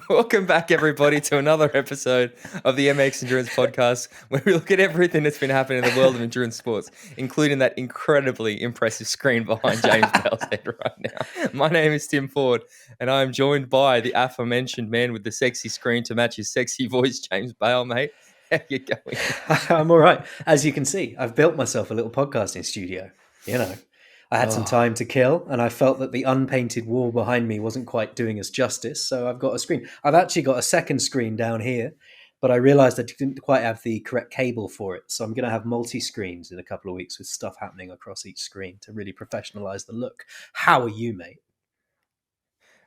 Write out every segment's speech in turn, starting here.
Welcome back, everybody, to another episode of the MX Endurance Podcast, where we look at everything that's been happening in the world of endurance sports, including that incredibly impressive screen behind James Bale's head right now. My name is Tim Ford, and I'm joined by the aforementioned man with the sexy screen to match his sexy voice, James Bale, mate. How you going? I'm all right. As you can see, I've built myself a little podcasting studio. I had some time to kill, and I felt that the unpainted wall behind me wasn't quite doing us justice, so I've got a screen. I've actually got a second screen down here, but I realized I didn't quite have the correct cable for it, so I'm going to have multi-screens in a couple of weeks with stuff happening across each screen to really professionalize the look. How are you, mate?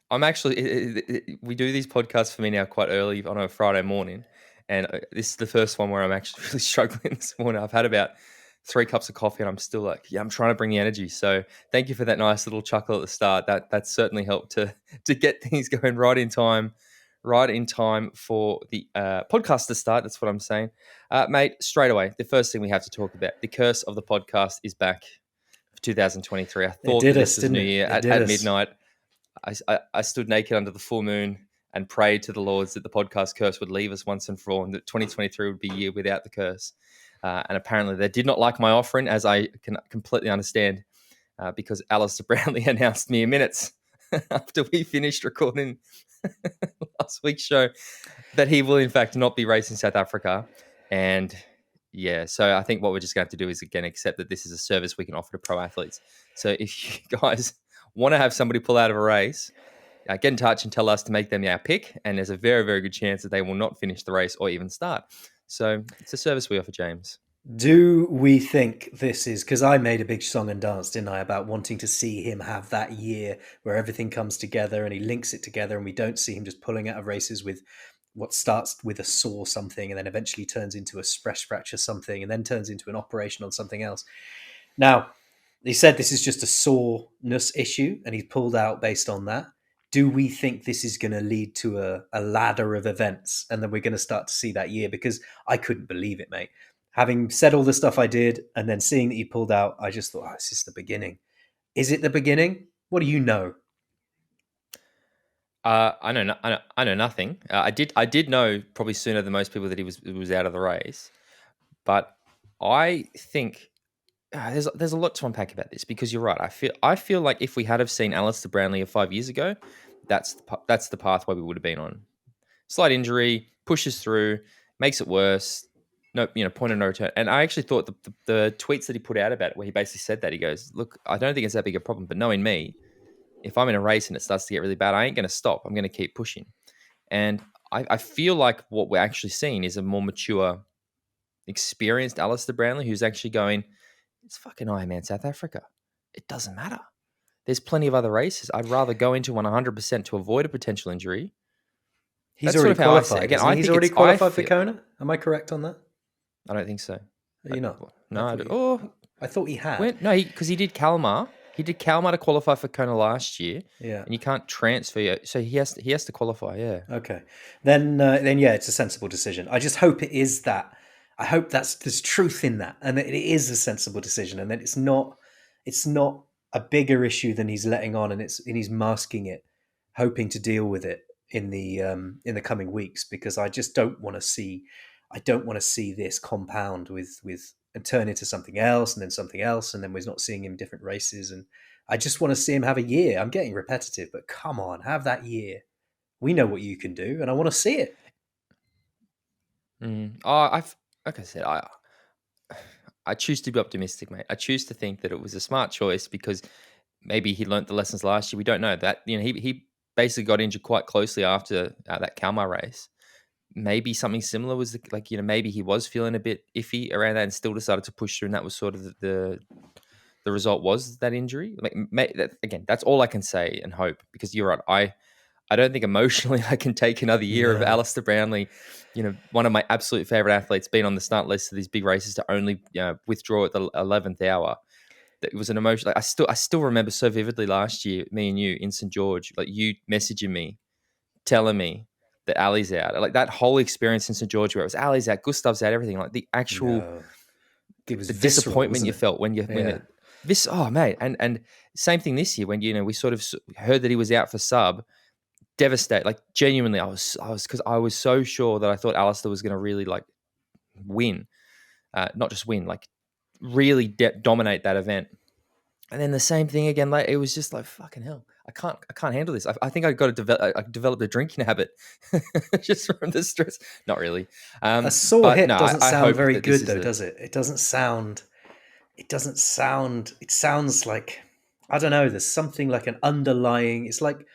I'm actually, we do these podcasts for me now quite early on a Friday morning. And this is the first one where I'm actually really struggling this morning. I've had about 3 cups of coffee and I'm still like, I'm trying to bring the energy. So thank you for that nice little chuckle at the start. That certainly helped to get things going right in time for the podcast to start. That's what I'm saying. Mate, straight away, the first thing we have to talk about, the curse of the podcast is back for 2023. I thought that this was New Year at midnight. I stood naked under the full moon and prayed to the Lords that the podcast curse would leave us once and for all, and that 2023 would be a year without the curse. And apparently they did not like my offering, as I can completely understand, because Alistair Brownlee announced mere minutes after we finished recording last week's show that he will in fact not be racing South Africa. And yeah, so I think what we're just going to have to do is, again, accept that this is a service we can offer to pro athletes. So if you guys want to have somebody pull out of a race, get in touch and tell us to make them our pick. And there's a very, very good chance that they will not finish the race or even start. So it's a service we offer, James. Do we think this is, because I made a big song and dance, didn't I, about wanting to see him have that year where everything comes together and he links it together and we don't see him just pulling out of races with what starts with a sore something and then eventually turns into a stress fracture something and then turns into an operation on something else. Now, he said this is just a soreness issue and he's pulled out based on that. Do we think this is going to lead to a ladder of events and then we're going to start to see that year? Because I couldn't believe it, mate. Having said all the stuff I did and then seeing that he pulled out, I just thought, this is the beginning. Is it the beginning? What do you know? I know nothing. I did know probably sooner than most people that he was out of the race, but I think there's a lot to unpack about this, because you're right. I feel like if we had have seen Alistair Brownlee 5 years ago, that's the pathway we would have been on. Slight injury, pushes through, makes it worse. No, point of no return. And I actually thought the tweets that he put out about it, where he basically said that, he goes, look, I don't think it's that big a problem, but knowing me, if I'm in a race and it starts to get really bad, I ain't going to stop. I'm going to keep pushing. And I feel like what we're actually seeing is a more mature, experienced Alistair Brownlee, who's actually going, it's fucking Ironman South Africa. It doesn't matter. There's plenty of other races. I'd rather go into one 100% to avoid a potential injury. He's already qualified. Again, he's already qualified for Kona. Am I correct on that? I don't think so. Are you not? No. I thought he had. No, because he did Kalmar. He did Kalmar to qualify for Kona last year. Yeah. And you can't transfer yet. So he has to qualify, yeah. Okay. Then yeah, it's a sensible decision. I just hope it is that. I hope there's truth in that, and that it is a sensible decision, and that it's not a bigger issue than he's letting on, and he's masking it, hoping to deal with it in the coming weeks, because I just don't want to see this compound with and turn into something else and then something else, and then we're not seeing him in different races. And I just want to see him have a year. I'm getting repetitive, but come on, have that year. We know what you can do, and I want to see it. Like I said, I choose to be optimistic, mate. I choose to think that it was a smart choice, because maybe he learnt the lessons last year. We don't know that. He basically got injured quite closely after that Kalmar race. Maybe something similar was maybe he was feeling a bit iffy around that and still decided to push through, and that was sort of the result was that injury. Again, that's all I can say and hope, because you're right. I don't think emotionally I can take another year of Alistair Brownlee, one of my absolute favorite athletes, being on the start list of these big races, to only withdraw at the 11th hour. It was an emotion. I still remember so vividly last year, me and you in St. George, like you messaging me, telling me that Ali's out. Like that whole experience in St. George, where it was Ali's out, Gustav's out, everything. Like the actual, it was the visceral, disappointment you felt when this. Oh mate, and same thing this year when we sort of heard that he was out for sub. devastated. Like genuinely, because I was so sure that I thought Alistair was going to really like win, not just win, like really dominate that event. And then the same thing again. Like it was just like fucking hell. I can't handle this. I think I got to develop. I developed a drinking habit just from the stress. Not really. A sore But hip no, doesn't I sound hope very that this good, is though, does it? It doesn't sound. It doesn't sound. It sounds like, I don't know. There's something like an underlying. It's like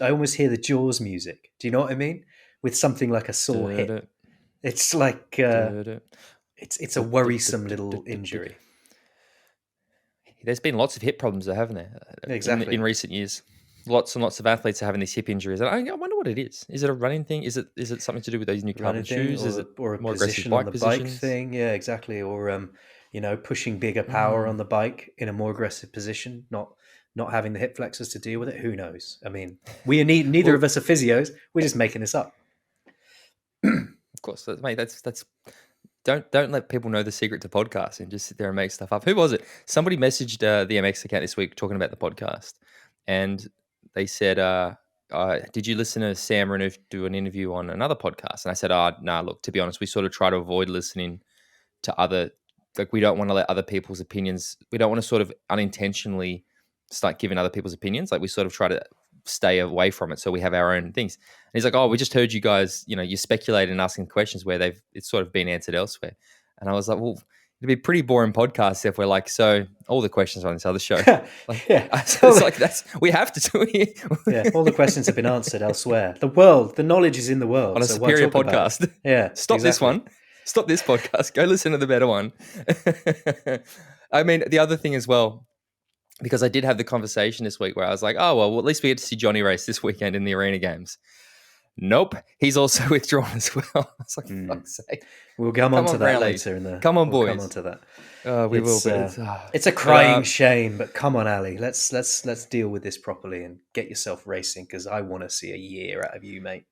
I almost hear the Jaws music. Do you know what I mean? With something like a sore hip, it's like it's a worrisome little injury. There's been lots of hip problems, though, haven't there? Exactly. In recent years, lots and lots of athletes are having these hip injuries. And I wonder what it is. Is it a running thing? Is it something to do with those new carbon shoes? Is it or a more aggressive position on bike the bike positions? thing? Yeah, exactly. Or pushing bigger power on the bike in a more aggressive position, not having the hip flexors to deal with it. Who knows? I mean, neither of us are physios. We're just making this up. Of course, mate. That's don't let people know the secret to podcasting. Just sit there and make stuff up. Who was it? Somebody messaged the MX account this week talking about the podcast, and they said, "Did you listen to Sam Renouf do an interview on another podcast?" And I said, nah. Look, to be honest, we sort of try to avoid listening to other. Like, we don't want to let other people's opinions. We don't want to sort of unintentionally start giving other people's opinions. Like, we sort of try to stay away from it, so we have our own things. And he's like, "Oh, we just heard you guys, you speculated and asking questions where it's sort of been answered elsewhere." And I was like, "Well, it'd be a pretty boring podcast if we're like, so all the questions on this other show." Like, yeah, it's like we have to do it. Yeah, all the questions have been answered elsewhere. The knowledge is in the world On a so superior why talk about podcast. it? Yeah, Stop exactly. this one. Stop this podcast. Go listen to the better one. I mean, the other thing as well, because I did have the conversation this week where I was like, oh, well, at least we get to see Johnny race this weekend in the arena games. Nope. He's also withdrawn as well. I was like, fuck's sake. We'll come on to that later in the... Come on, we'll boys. Come on to that. We will. But it's a crying shame, but come on, Ali. Let's deal with this properly and get yourself racing, because I want to see a year out of you, mate.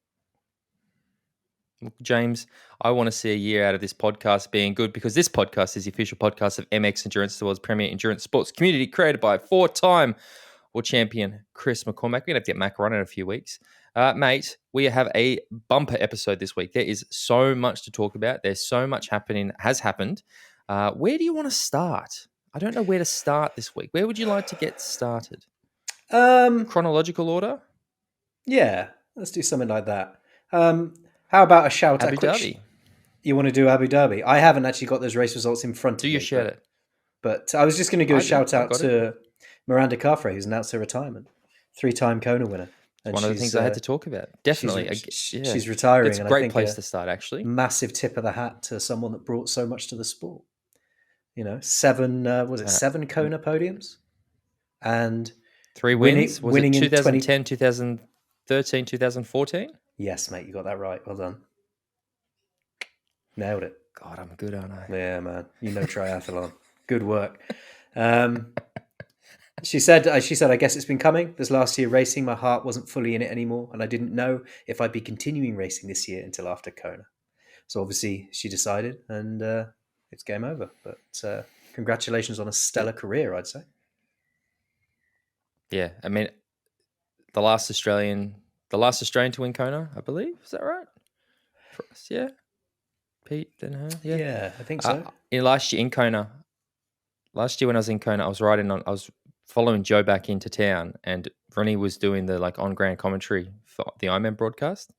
James, I want to see a year out of this podcast being good, because this podcast is the official podcast of MX Endurance, the world's premier endurance sports community, created by 4-time world champion Chris McCormack. We're going to have to get Mac on in a few weeks. Mate, we have a bumper episode this week. There is so much to talk about. There's so much has happened. Where do you want to start? I don't know where to start this week. Where would you like to get started? Chronological order? Yeah, let's do something like that. How about a shout out? Abu Dhabi. You want to do Abu Dhabi? I haven't actually got those race results in front of me. Do you shout it? But I was just going to give a shout out to Mirinda Carfrae, who's announced her retirement. 3-time Kona winner. It's one of the things I had to talk about. Definitely. She's retiring. It's a great place to start, actually. Massive tip of the hat to someone that brought so much to the sport. 7 Kona podiums? And 3 wins? Winning in 2010, 2013, 2014? Yes, mate, you got that right. Well done. Nailed it. God, I'm good, aren't I? Yeah, man. Triathlon. Good work. She said, I guess it's been coming. This last year racing, my heart wasn't fully in it anymore, and I didn't know if I'd be continuing racing this year until after Kona. So obviously she decided, and it's game over. But congratulations on a stellar career, I'd say. Yeah, I mean, the last Australian to win Kona, I believe. Is that right? For us, yeah. Pete, then her. Yeah, I think so. Last year when I was in Kona, I was following Joe back into town, and Rennie was doing the on-ground commentary for the Ironman broadcast.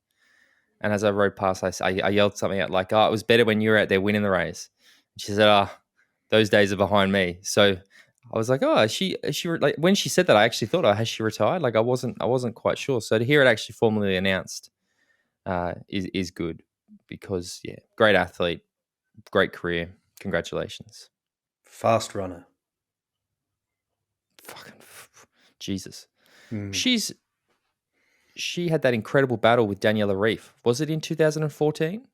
And as I rode past, I yelled something out like, "Oh, it was better when you were out there winning the race." And she said, those days are behind me." So I was like, "Oh, is she like," when she said that, I actually thought, has she retired? Like, I wasn't quite sure. So to hear it actually formally announced is good, because great athlete, great career. Congratulations. Fast runner. Fucking Jesus. She had that incredible battle with Daniela Reef. Was it in 2014?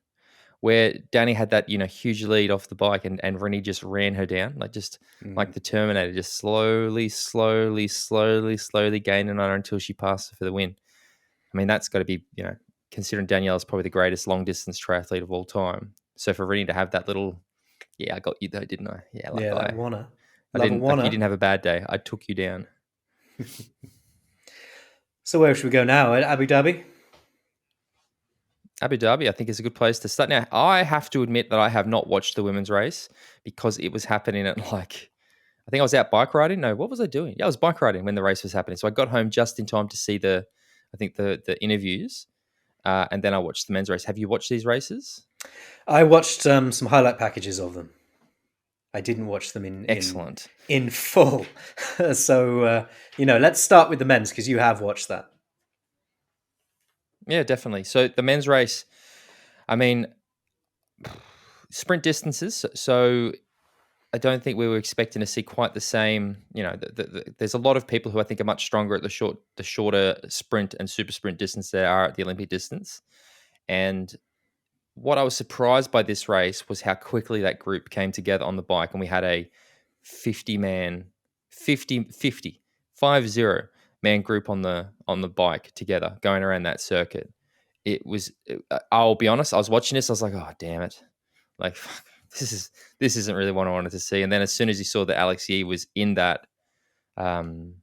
Where Danny had that, huge lead off the bike, and Rennie just ran her down, like the Terminator, just slowly gaining on her until she passed her for the win. I mean, that's got to be, considering Daniela's probably the greatest long distance triathlete of all time. So for Rennie to have that little, I got you though, didn't I? Yeah, I wanna. You didn't have a bad day. I took you down. So where should we go now? Abu Dhabi? Abu Dhabi, I think, is a good place to start. Now, I have to admit that I have not watched the women's race because it was happening at like, I think I was out bike riding. No, what was I doing? Yeah, I was bike riding when the race was happening. So I got home just in time to see I think the interviews, and then I watched the men's race. Have you watched these races? I watched some highlight packages of them. I didn't watch them Excellent. in full. So let's start with the men's because you have watched that. Yeah, definitely. So the men's race, I mean, sprint distances. So I don't think we were expecting to see quite the same. There's a lot of people who I think are much stronger at the shorter sprint and super sprint distance there are at the Olympic distance. And what I was surprised by this race was how quickly that group came together on the bike, and we had a 50-man, 50 man group on the bike together going around that circuit. It was. I'll be honest. I was watching this. I was like, oh damn it! Like this isn't really what I wanted to see. And then as soon as you saw that Alex Yee was in um,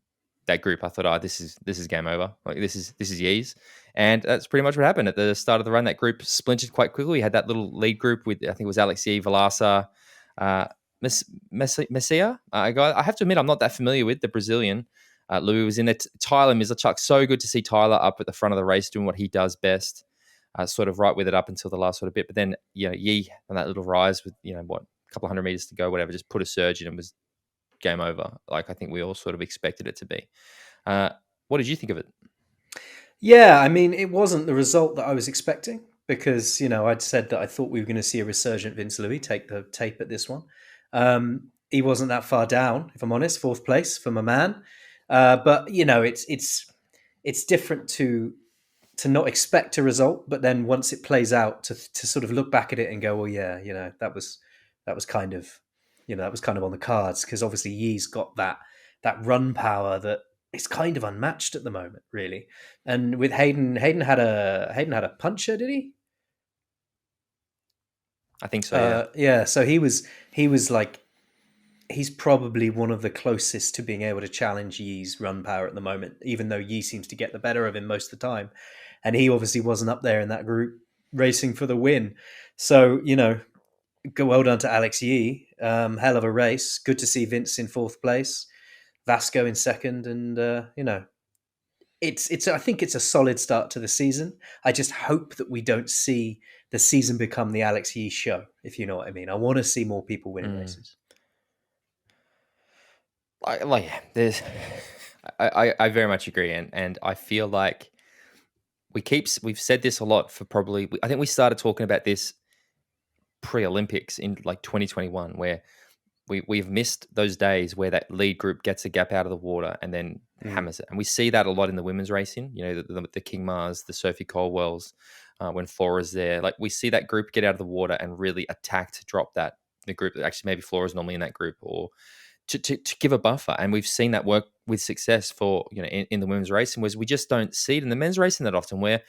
that group, I thought, oh, this is game over. Like this is Yee's, and that's pretty much what happened at the start of the run. That group splintered quite quickly. We had that little lead group with, I think it was Alex Yee, Velasa, Messia. I have to admit, I'm not that familiar with the Brazilian. Louis was in there. Tyler Mizlachuk, so good to see Tyler up at the front of the race doing what he does best. Sort of right with it up until the last sort of bit. But then, Yee on that little rise with, a couple of 100 meters to go, whatever, just put a surge in and was game over. Like I think we all sort of expected it to be. What did you think of it? Yeah, I mean, it wasn't the result that I was expecting because, I'd said that I thought we were going to see a resurgent Vince Louis take the tape at this one. He wasn't that far down, if I'm honest, fourth place for my man. But, it's different to not expect a result, but then once it plays out to sort of look back at it and go, well, yeah, that was kind of, that was kind of on the cards because obviously Yee's got that run power that is kind of unmatched at the moment, really. And with Hayden had a puncher, did he? I think so. Yeah. Yeah. So he was like, he's probably one of the closest to being able to challenge Yee's run power at the moment, even though Yee seems to get the better of him most of the time. And he obviously wasn't up there in that group racing for the win. So, well done to Alex Yee. Hell of a race. Good to see Vince in fourth place, Vasco in second, and it's. I think it's a solid start to the season. I just hope that we don't see the season become the Alex Yee show, if you know what I mean. I want to see more people winning races. There's, I very much agree, and I feel like we've said this a lot for probably. I think we started talking about this pre-Olympics in like 2021, where we've missed those days where that lead group gets a gap out of the water and then hammers it, and we see that a lot in the women's racing. The King Mars, the Sophie Colwells, when Flora's there, like we see that group get out of the water and really attack to drop the group. Actually, maybe Flora's normally in that group, or to give a buffer, and we've seen that work with success for in the women's racing. Whereas we just don't see it in the men's racing that often. Where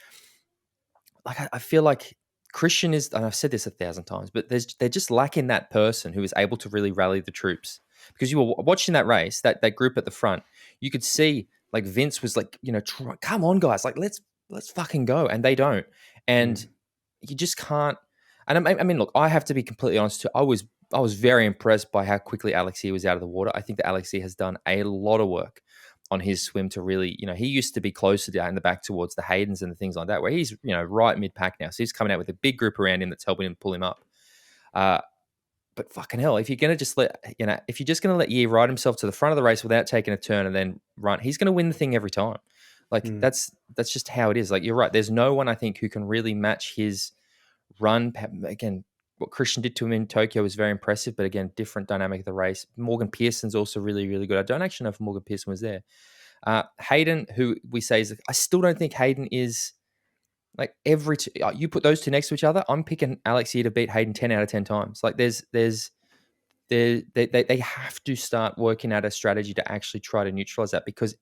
like I feel like Christian is, and I've said this 1,000 times, but they're just lacking that person who is able to really rally the troops. Because you were watching that race, that group at the front, you could see like Vince was like, come on guys, like let's fucking go, and they don't, and you just can't. And I mean, look, I have to be completely honest too. I was very impressed by how quickly Alexei was out of the water. I think that Alexei has done a lot of work on his swim to really, he used to be closer down in the back towards the Haydens and the things like that, where he's, right mid-pack now. So he's coming out with a big group around him that's helping him pull him up. But fucking hell, if you're going to just if you're just going to let Yee ride himself to the front of the race without taking a turn and then run, he's going to win the thing every time. Like that's just how it is. Like you're right. There's no one I think who can really match his run. Again, what Christian did to him in Tokyo was very impressive, but again, different dynamic of the race. Morgan Pearson's also really, really good. I don't actually know if Morgan Pearson was there. Hayden, who we say is, I still don't think Hayden is like you put those two next to each other. I'm picking Alex Yee to beat Hayden 10 out of 10 times. Like they have to start working out a strategy to actually try to neutralize that, because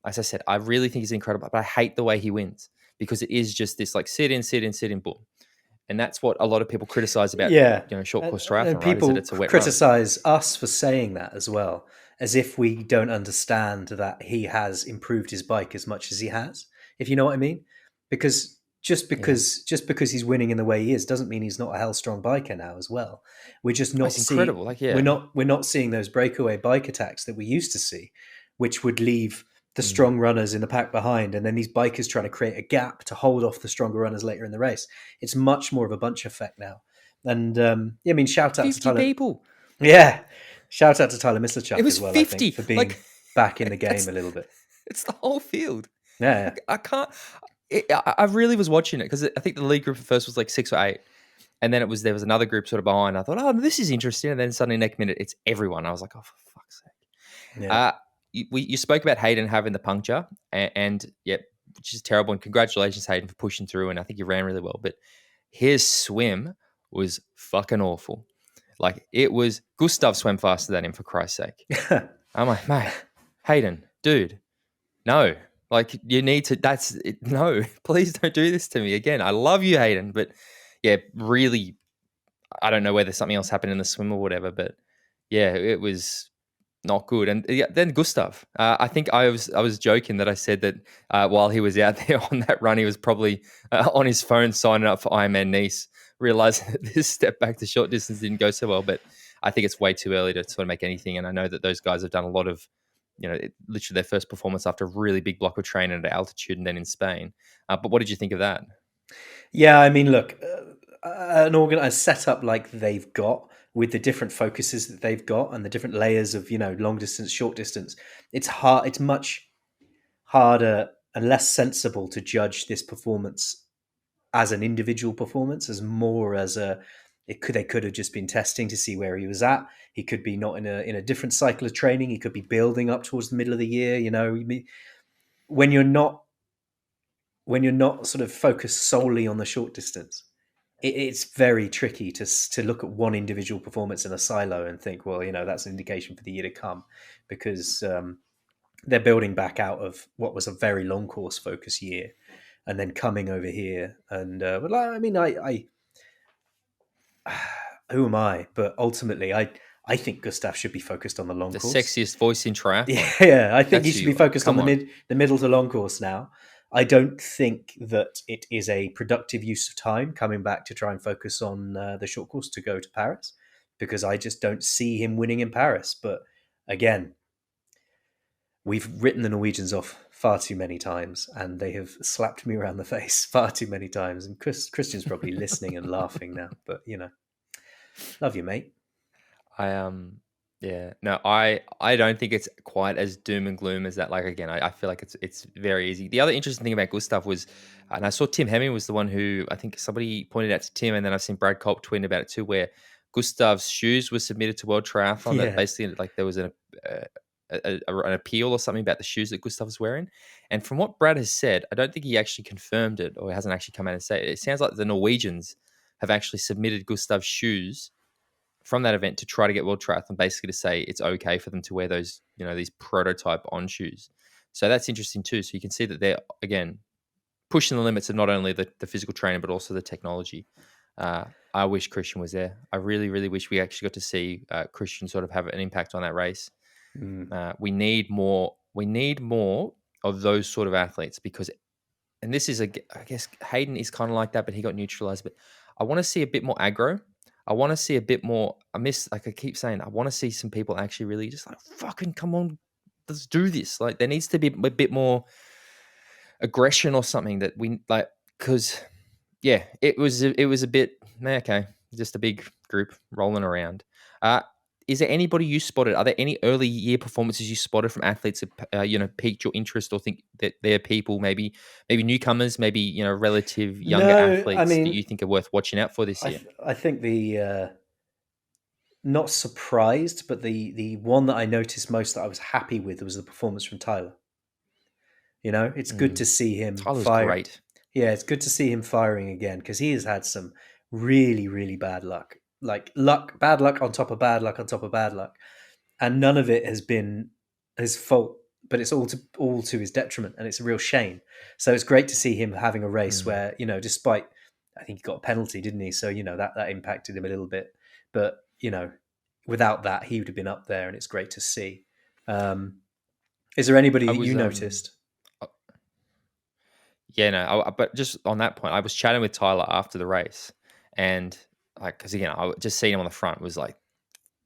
as I said, I really think he's incredible, but I hate the way he wins, because it is just this like sit in, boom. And that's what a lot of people criticize about, short course triathlon. And people criticize us for saying that as well. as if we don't understand that he has improved his bike as much as he has, if you know what I mean. Because Yeah. just because he's winning in the way he is doesn't mean he's not a hell strong biker now as well. We're just Oh, not it's incredible. Like, yeah. we're not seeing those breakaway bike attacks that we used to see, which would leave the Mm. strong runners in the pack behind, and then these bikers trying to create a gap to hold off the stronger runners later in the race. It's much more of a bunch effect now. And yeah, I mean, shout out to 50 Tyler. people. Yeah, shout out to Tyler It Mislachuk was as well. I think 50. for Like, being back in the game that's a little bit. it's the whole field. Yeah, Like, I can't. I really was watching it because I think the lead group at first was like 6 or 8, and then there was another group sort of behind. I thought, oh, this is interesting, and then suddenly next minute it's everyone. I was like, oh, for fuck's sake. yeah, You spoke about Hayden having the puncture, and yeah, which is terrible. And congratulations, Hayden, for pushing through. And I think you ran really well, but his swim was fucking awful. Like, it was Gustav swam faster than him, for Christ's sake. yeah. I'm like, mate, Hayden, dude, no. Like, you need to. No. Please don't do this to me again. I love you, Hayden, but yeah, really, I don't know whether something else happened in the swim or whatever, but yeah, it was not good. And yeah, then Gustav, I think I was joking that I said that while he was out there on that run, he was probably on his phone signing up for Ironman Nice, realizing that this step back to short distance didn't go so well. But I think it's way too early to sort of make anything. And I know that those guys have done a lot of, literally their first performance after a really big block of training at altitude and then in Spain. But what did you think of that? Yeah, I mean, look, an organized setup like they've got with the different focuses that they've got and the different layers of long distance, short distance. It's hard. It's much harder and less sensible to judge this performance as an individual performance, as more as a they could have just been testing to see where he was at. He could be not in a different cycle of training. He could be building up towards the middle of the year. When you're not sort of focused solely on the short distance, it's very tricky to look at one individual performance in a silo and think, well, that's an indication for the year to come, because they're building back out of what was a very long course focus year, and then coming over here. And but I mean, I who am I? But ultimately, I think Gustav should be focused on the long The course. sexiest voice in triathlon. Yeah, I think he That's should you. be focused on Come on. the middle to long course now. I don't think that it is a productive use of time coming back to try and focus on the short course to go to Paris, because I just don't see him winning in Paris. But again, we've written the Norwegians off far too many times, and they have slapped me around the face far too many times. And Christian's probably listening and laughing now, but love you, mate. Yeah, no, I don't think it's quite as doom and gloom as that. Like, again, I feel like it's very easy. The other interesting thing about Gustav was, and I saw Tim Hemming was the one who, I think somebody pointed out to Tim, and then I've seen Brad Culp tweeting about it too, where Gustav's shoes were submitted to World Triathlon. That Yeah. basically, like, there was an appeal or something about the shoes that Gustav was wearing. And from what Brad has said, I don't think he actually confirmed it, or hasn't actually come out and said it. It sounds like the Norwegians have actually submitted Gustav's shoes from that event to try to get World Triathlon basically to say it's okay for them to wear those, these prototype on shoes. So that's interesting too. So you can see that they're, again, pushing the limits of not only the physical training, but also the technology. I wish Christian was there. I really, really wish we actually got to see Christian sort of have an impact on that race. We need more. We need more of those sort of athletes, because, and this is I guess Hayden is kind of like that, but he got neutralized. But I want to see a bit more aggro. I want to see a bit more. Like I keep saying, I want to see some people actually really just like, fucking come on, let's do this. Like, there needs to be a bit more aggression or something that we like, because yeah, it was a bit okay, just a big group rolling around. Is there anybody you spotted? Are there any early year performances you spotted from athletes that piqued your interest, or think that they're people, maybe newcomers, maybe relative younger No, I athletes that mean, you think are worth watching out for this year? I think the not surprised, but the one that I noticed most that I was happy with was the performance from Tyler. It's good to see him Tyler was fire. great. Yeah, it's good to see him firing again, because he has had some really, really bad luck. Like bad luck on top of bad luck on top of bad luck, and none of it has been his fault. But it's all to his detriment, and it's a real shame. So it's great to see him having a race Mm. where, despite, I think he got a penalty, didn't he? So that impacted him a little bit. But without that, he would have been up there, and it's great to see. Is there anybody I that you was noticed? uh, yeah, no, but just on that point, I was chatting with Tyler after the race, and like, because again, I just seeing him on the front was like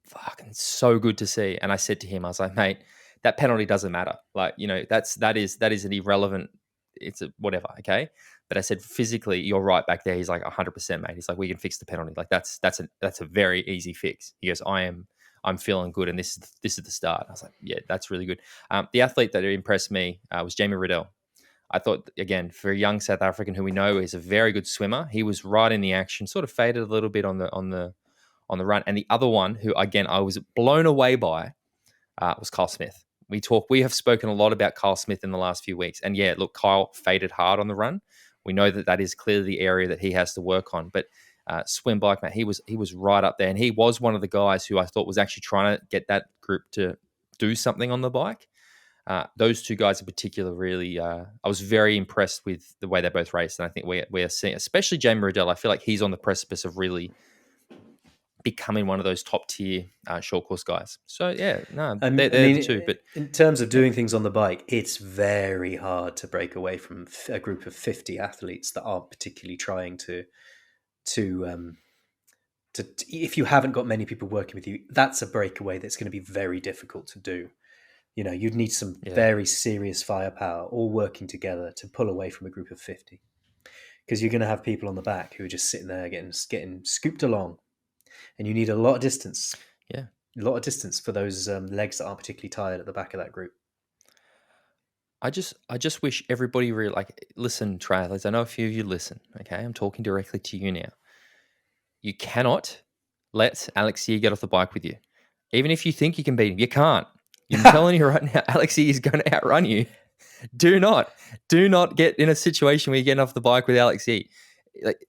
fucking so good to see. And I said to him, I was like, mate, that penalty doesn't matter. Like, that is an irrelevant. It's a whatever, okay. But I said physically, you're right back there. He's like 100%, mate. He's like, we can fix the penalty. Like that's a very easy fix. He goes, I'm feeling good, and this is the start. I was like, yeah, that's really good. The athlete that impressed me was Jamie Riddell. I thought, again, for a young South African who we know is a very good swimmer, he was right in the action. Sort of faded a little bit on the run. And the other one, who again I was blown away by, was Kyle Smith. We have spoken a lot about Kyle Smith in the last few weeks, and yeah, look, Kyle faded hard on the run. We know that is clearly the area that he has to work on. But swim bike, mate, he was right up there, and he was one of the guys who I thought was actually trying to get that group to do something on the bike. Those two guys in particular, really, I was very impressed with the way they both raced, and I think we are seeing, especially Jamie Riddell. I feel like he's on the precipice of really becoming one of those top tier short course guys. So yeah, no, I they're the mean, two. But in terms of yeah, doing things on the bike, it's very hard to break away from a group of 50 athletes that aren't particularly trying to if you haven't got many people working with you, that's a breakaway that's going to be very difficult to do. You'd need some yeah, very serious firepower all working together to pull away from a group of 50, because you're going to have people on the back who are just sitting there getting scooped along, and you need a lot of distance. yeah. A lot of distance for those legs that aren't particularly tired at the back of that group. I just wish everybody really listen, triathletes. I know a few of you listen. Okay, I'm talking directly to you now. You cannot let Alex Yee get off the bike with you, even if you think you can beat him. You can't. I'm telling you right now, Alex Yee is going to outrun you. Do not get in a situation where you're getting off the bike with Alex Yee. Like,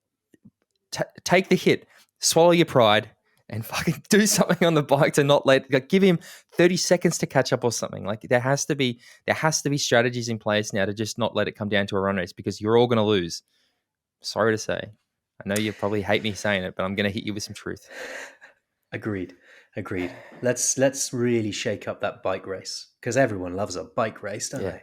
take the hit, swallow your pride, and fucking do something on the bike to not give him 30 seconds to catch up or something. Like there has to be strategies in place now to just not let it come down to a run race, because you're all going to lose. Sorry to say. I know you probably hate me saying it, but I'm going to hit you with some truth. Agreed. Let's really shake up that bike race, because everyone loves a bike race, don't they?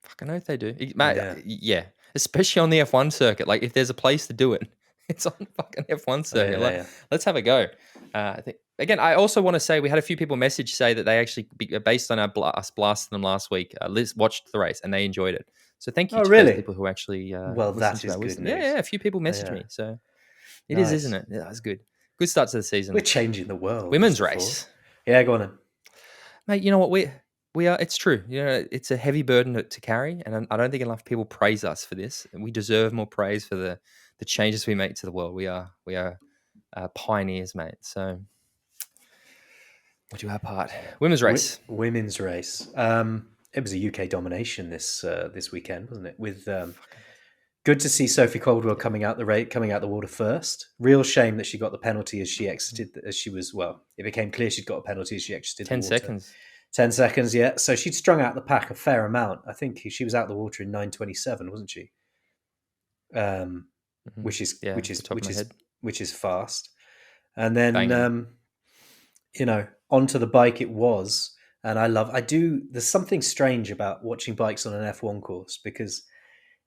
Fucking oath they do. Mate, Yeah. yeah. Especially on the F1 circuit. Like if there's a place to do it, it's on fucking F1 circuit. Let's have a go. I think again, I also want to say we had a few people say that they actually, based on us blasting them last week, watched the race and they enjoyed it. So thank you to those people who actually well, listened that to is our good wisdom. news. Yeah, a few people messaged me. So it is, isn't it? Yeah, that's good. Good start to the season. We're changing the world. Women's race. Yeah, go on then. Mate, you know what? We are. It's true. It's a heavy burden to carry, and I don't think enough people praise us for this. And we deserve more praise for the changes we make to the world. We are pioneers, mate. So we'll do our part. Women's race. Women's race. It was a UK domination this weekend, wasn't it? With good to see Sophie Caldwell coming out the water first. Real shame that she got the penalty as she exited. It became clear she'd got a penalty as she exited. 10 the water. seconds. 10 seconds, yeah. So she'd strung out the pack a fair amount. I think she was out the water in 9:27, wasn't she? Which is fast. And then onto the bike it was. And there's something strange about watching bikes on an F1 course, because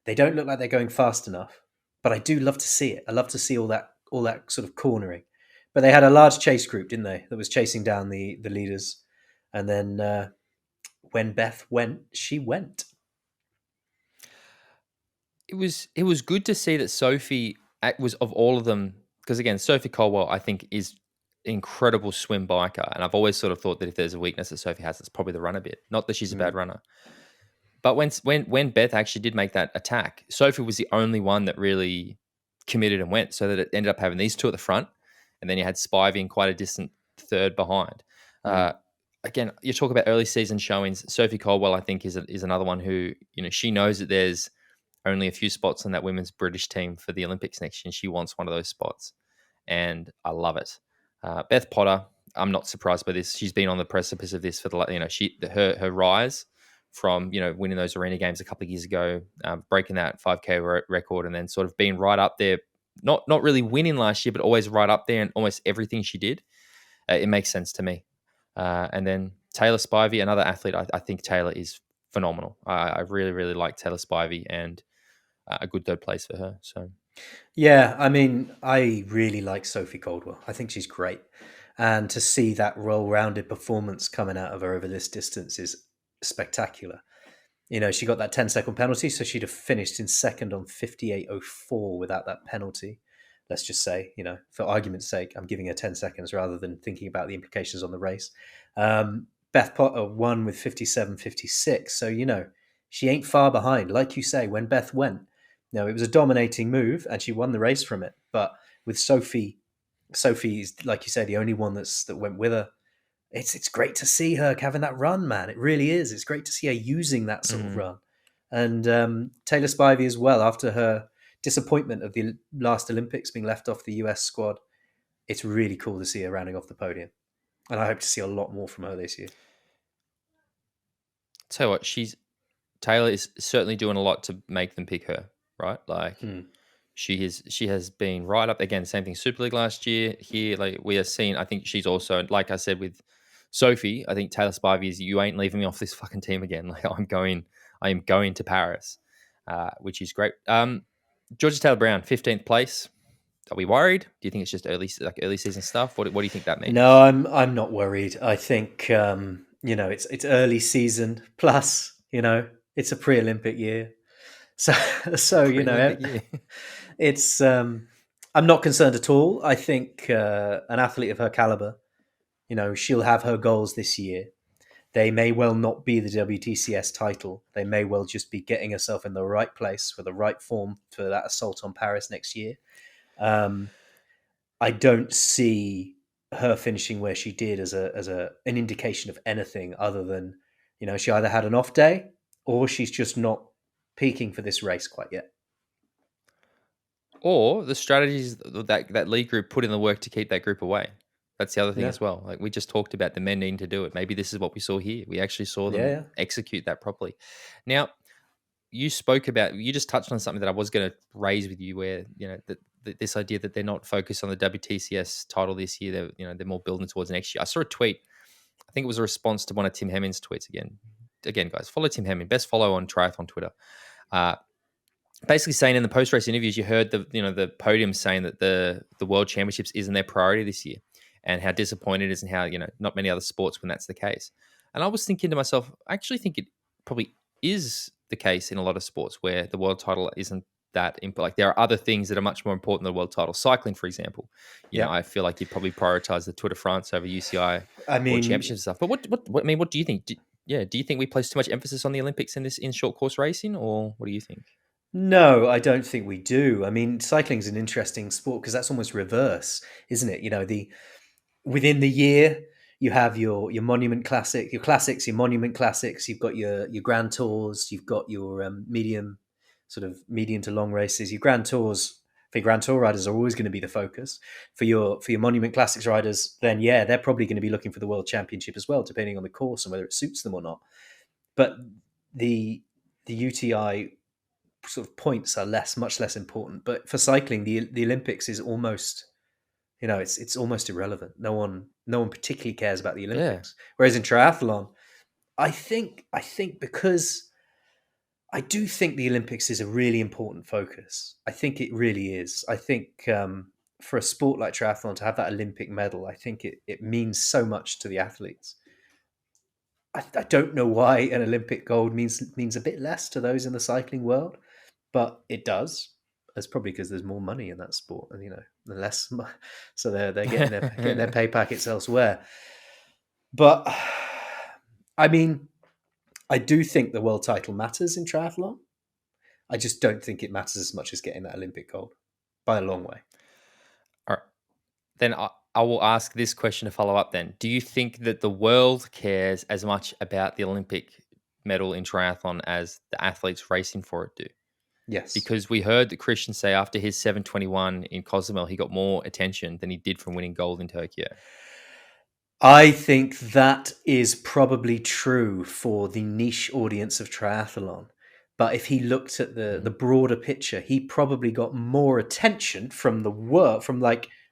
they don't look like they're going fast enough, but I do love to see it. I love to see all that sort of cornering. But they had a large chase group, didn't they, that was chasing down the leaders. And then when Beth went, she went. It was good to see that Sophie was, of all of them, because again, Sophie Caldwell, I think, is an incredible swim biker. And I've always sort of thought that if there's a weakness that Sophie has, it's probably the runner bit. Not that she's a bad runner. But when Beth actually did make that attack, Sophie was the only one that really committed and went, so that it ended up having these two at the front, and then you had Spivey in quite a distant third behind. Again, you talk about early season showings. Sophie Caldwell, I think, is another one who, she knows that there's only a few spots on that women's British team for the Olympics next year, and she wants one of those spots, and I love it. Beth Potter, I'm not surprised by this. She's been on the precipice of this for her rise from winning those arena games a couple of years ago, breaking that 5K record, and then sort of being right up there. Not really winning last year, but always right up there in almost everything she did. It makes sense to me. And then Taylor Spivey, another athlete. I think Taylor is phenomenal. I really, really like Taylor Spivey, and a good third place for her. So Yeah, I mean, I really like Sophie Coldwell. I think she's great. And to see that well-rounded performance coming out of her over this distance is spectacular. She got that 10-second penalty, so she'd have finished in second on 58.04 without that penalty. Let's just say, for argument's sake, I'm giving her 10 seconds rather than thinking about the implications on the race. Beth Potter won with 57.56. So, she ain't far behind. Like you say, when Beth went, it was a dominating move and she won the race from it. But with Sophie's, like you say, the only one that went with her. It's great to see her having that run, man. It really is. It's great to see her using that sort of run. And Taylor Spivey as well, after her disappointment of the last Olympics being left off the US squad, it's really cool to see her rounding off the podium. And I hope to see a lot more from her this year. tell you what, Taylor is certainly doing a lot to make them pick her, right? Like she has been right up again. Same thing, Super League last year. Here, like we are seeing, I think she's also, like I said with Sophie, I think Taylor Spivey is, you ain't leaving me off this fucking team again. Like I am going to Paris, which is great. Georgia Taylor Brown, 15th place. Are we worried? Do you think it's just early season stuff? What do you think that means? No, I'm not worried. I think it's early season plus, it's a pre-Olympic year. So Pre-Olympic year. it's I'm not concerned at all. I think an athlete of her caliber, she'll have her goals this year. They may well not be the WTCS title. They may well just be getting herself in the right place for the right form for that assault on Paris next year. I don't see her finishing where she did as an indication of anything other than, she either had an off day or she's just not peaking for this race quite yet. Or the strategies that league group put in the work to keep that group away. That's the other thing as well. Like we just talked about the men needing to do it. Maybe this is what we saw here. We actually saw them execute that properly. Now, you just touched on something that I was going to raise with you, where this idea that they're not focused on the WTCS title this year. They're more building towards next year. I saw a tweet. I think it was a response to one of Tim Hemming's tweets again. Again, guys, follow Tim Hemming. Best follow on Triathlon Twitter. Basically saying in the post-race interviews, you heard the podium saying that the World Championships isn't their priority this year, and how disappointed it is, and how not many other sports when that's the case. And I was thinking to myself, I actually think it probably is the case in a lot of sports where the world title isn't that important. Like there are other things that are much more important than the world title. Cycling, for example, I feel like you'd probably prioritize the Tour de France over UCI World Championship stuff. But what do you think? Do you think we place too much emphasis on the Olympics in short course racing, or what do you think? No, I don't think we do. I mean, cycling is an interesting sport because that's almost reverse, isn't it? Within the year, you have your monument classic, your classics, your monument classics. You've got your grand tours. You've got your medium to long races. Your grand tours for your grand tour riders are always going to be the focus. For your monument classics riders, then they're probably going to be looking for the world championship as well, depending on the course and whether it suits them or not. But the UTI sort of points are much less important. But for cycling, the Olympics is almost, it's almost irrelevant. No one particularly cares about the Olympics. Whereas in triathlon, I think because I do think the Olympics is a really important focus. I think it really is. I think for a sport like triathlon to have that Olympic medal, I think it means so much to the athletes. I don't know why an Olympic gold means a bit less to those in the cycling world, but it does. It's probably because there's more money in that sport, and the less, so they're getting their pay packets elsewhere. But I mean, I do think the world title matters in triathlon. I just don't think it matters as much as getting that Olympic gold by a long way. All right, then I will ask this question to follow up. Then, do you think that the world cares as much about the Olympic medal in triathlon as the athletes racing for it do? Yes. Because we heard that Christian say after his 7:21 in Cozumel, he got more attention than he did from winning gold in Tokyo. I think that is probably true for the niche audience of triathlon. But if he looked at the broader picture, he probably got more attention from the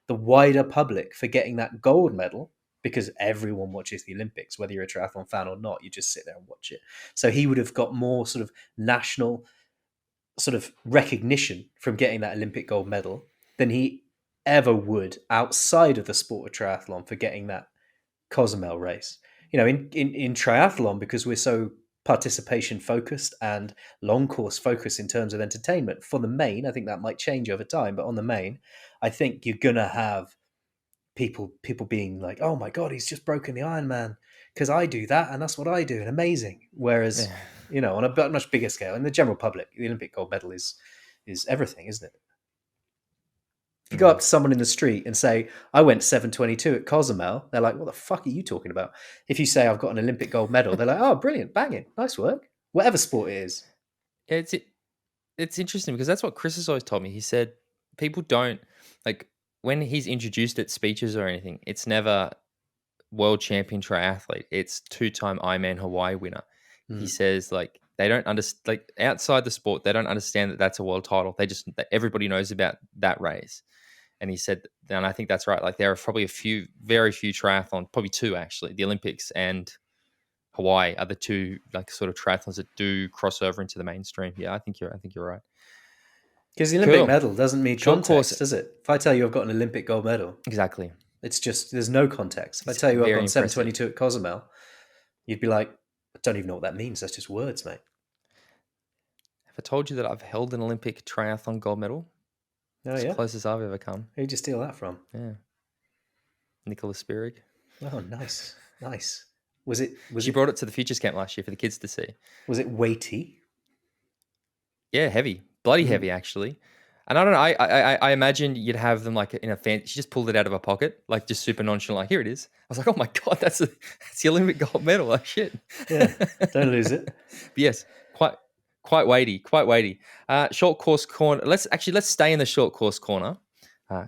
wider public for getting that gold medal because everyone watches the Olympics, whether you're a triathlon fan or not. You just sit there and watch it. So he would have got more sort of national sort of recognition from getting that Olympic gold medal than he ever would outside of the sport of triathlon for getting that Cozumel race. In triathlon, because we're so participation focused and long course focused in terms of entertainment, for the main, I think that might change over time, but on the main, I think you're gonna have people being like, oh my god, he's just broken the Ironman because I do that and that's what I do, and amazing. Whereas on a much bigger scale, in the general public, the Olympic gold medal is everything, isn't it? If you go up to someone in the street and say, I went 7:22 at Cozumel, they're like, what the fuck are you talking about? If you say, I've got an Olympic gold medal, they're like, oh, brilliant, banging, nice work. Whatever sport it is. Yeah, it's interesting because that's what Chris has always told me. He said people don't, like, when he's introduced at speeches or anything, it's never world champion triathlete. It's 2-time Ironman Hawaii winner. He says, like, they don't understand, like, outside the sport, they don't understand that that's a world title. Everybody knows about that race. And he said, and I think that's right. Like, there are probably very few triathlon, probably two actually. The Olympics and Hawaii are the two, like, sort of triathlons that do cross over into the mainstream. Yeah, I think you're right. Because the Olympic medal doesn't mean context, does it? If I tell you I've got an Olympic gold medal, exactly, it's just there's no context. If I tell you I've got 7:22 at Cozumel, you'd be like, I don't even know what that means. That's just words, mate. Have I told you that I've held an Olympic triathlon gold medal? As close as I've ever come. Who'd you steal that from? Yeah, Nicola Spirig. Oh, nice. She brought it to the Futures Camp last year for the kids to see. Was it weighty? Yeah, heavy, bloody heavy, actually. And I don't know. I imagine you'd have them like in a fan. She just pulled it out of her pocket, like just super nonchalant. Like, here it is. I was like, oh my god, that's the Olympic gold medal. Like, shit. Yeah, don't lose it. But yes, quite weighty. Short course corner. Let's stay in the short course corner.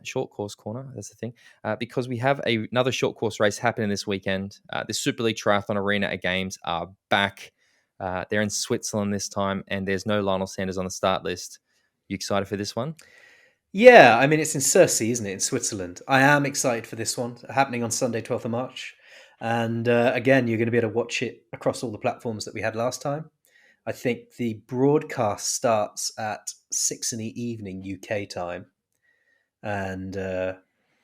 Short course corner. That's the thing. Because we have another short course race happening this weekend. The Super League Triathlon Arena Games are back. They're in Switzerland this time, and there's no Lionel Sanders on the start list. You excited for this one? Yeah, I mean, it's in Cercy, isn't it, in Switzerland? I am excited for this one, happening on Sunday, 12th of March. And again, you're going to be able to watch it across all the platforms that we had last time. I think the broadcast starts at 6 in the evening UK time. And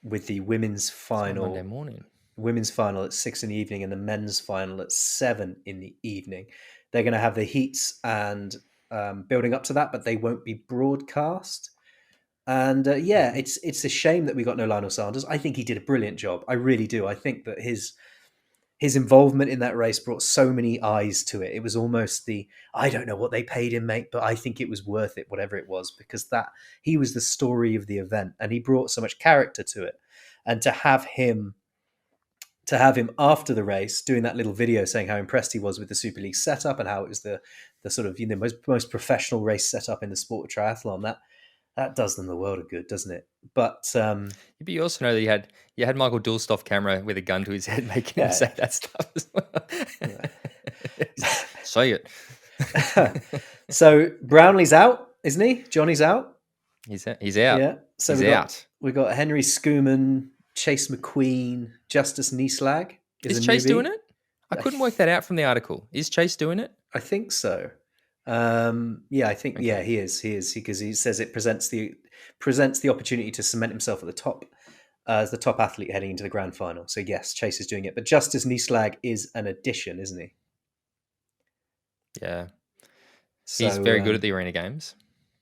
with the women's final... Monday morning. Women's final at 6 in the evening and the men's final at 7 in the evening. They're going to have the heats and... building up to that, but they won't be broadcast. And it's a shame that we got no Lionel Sanders. I think he did a brilliant job. I really do. I think that his involvement in that race brought so many eyes to it. It was almost I don't know what they paid him, mate, but I think it was worth it, whatever it was, because he was the story of the event and he brought so much character to it. And to have him after the race doing that little video saying how impressed he was with the Super League setup and how it was the sort of most professional race setup in the sport of triathlon, that does them the world of good, doesn't it? But you also know that you had Michael Dulstoff camera with a gun to his head making him say that stuff as well. Say it. So Brownlee's out, isn't he? Johnny's out. He's out. Yeah. So we got Henry Schumann, Chase McQueen, Justice Nieslag. Is Chase doing it? I couldn't work that out from the article. Is Chase doing it? I think so. I think okay. He is because he says it presents the opportunity to cement himself at the top as the top athlete heading into the grand final. So yes, Chase is doing it, but Justice Nieslag is an addition, isn't he? Yeah, he's very good at the arena games.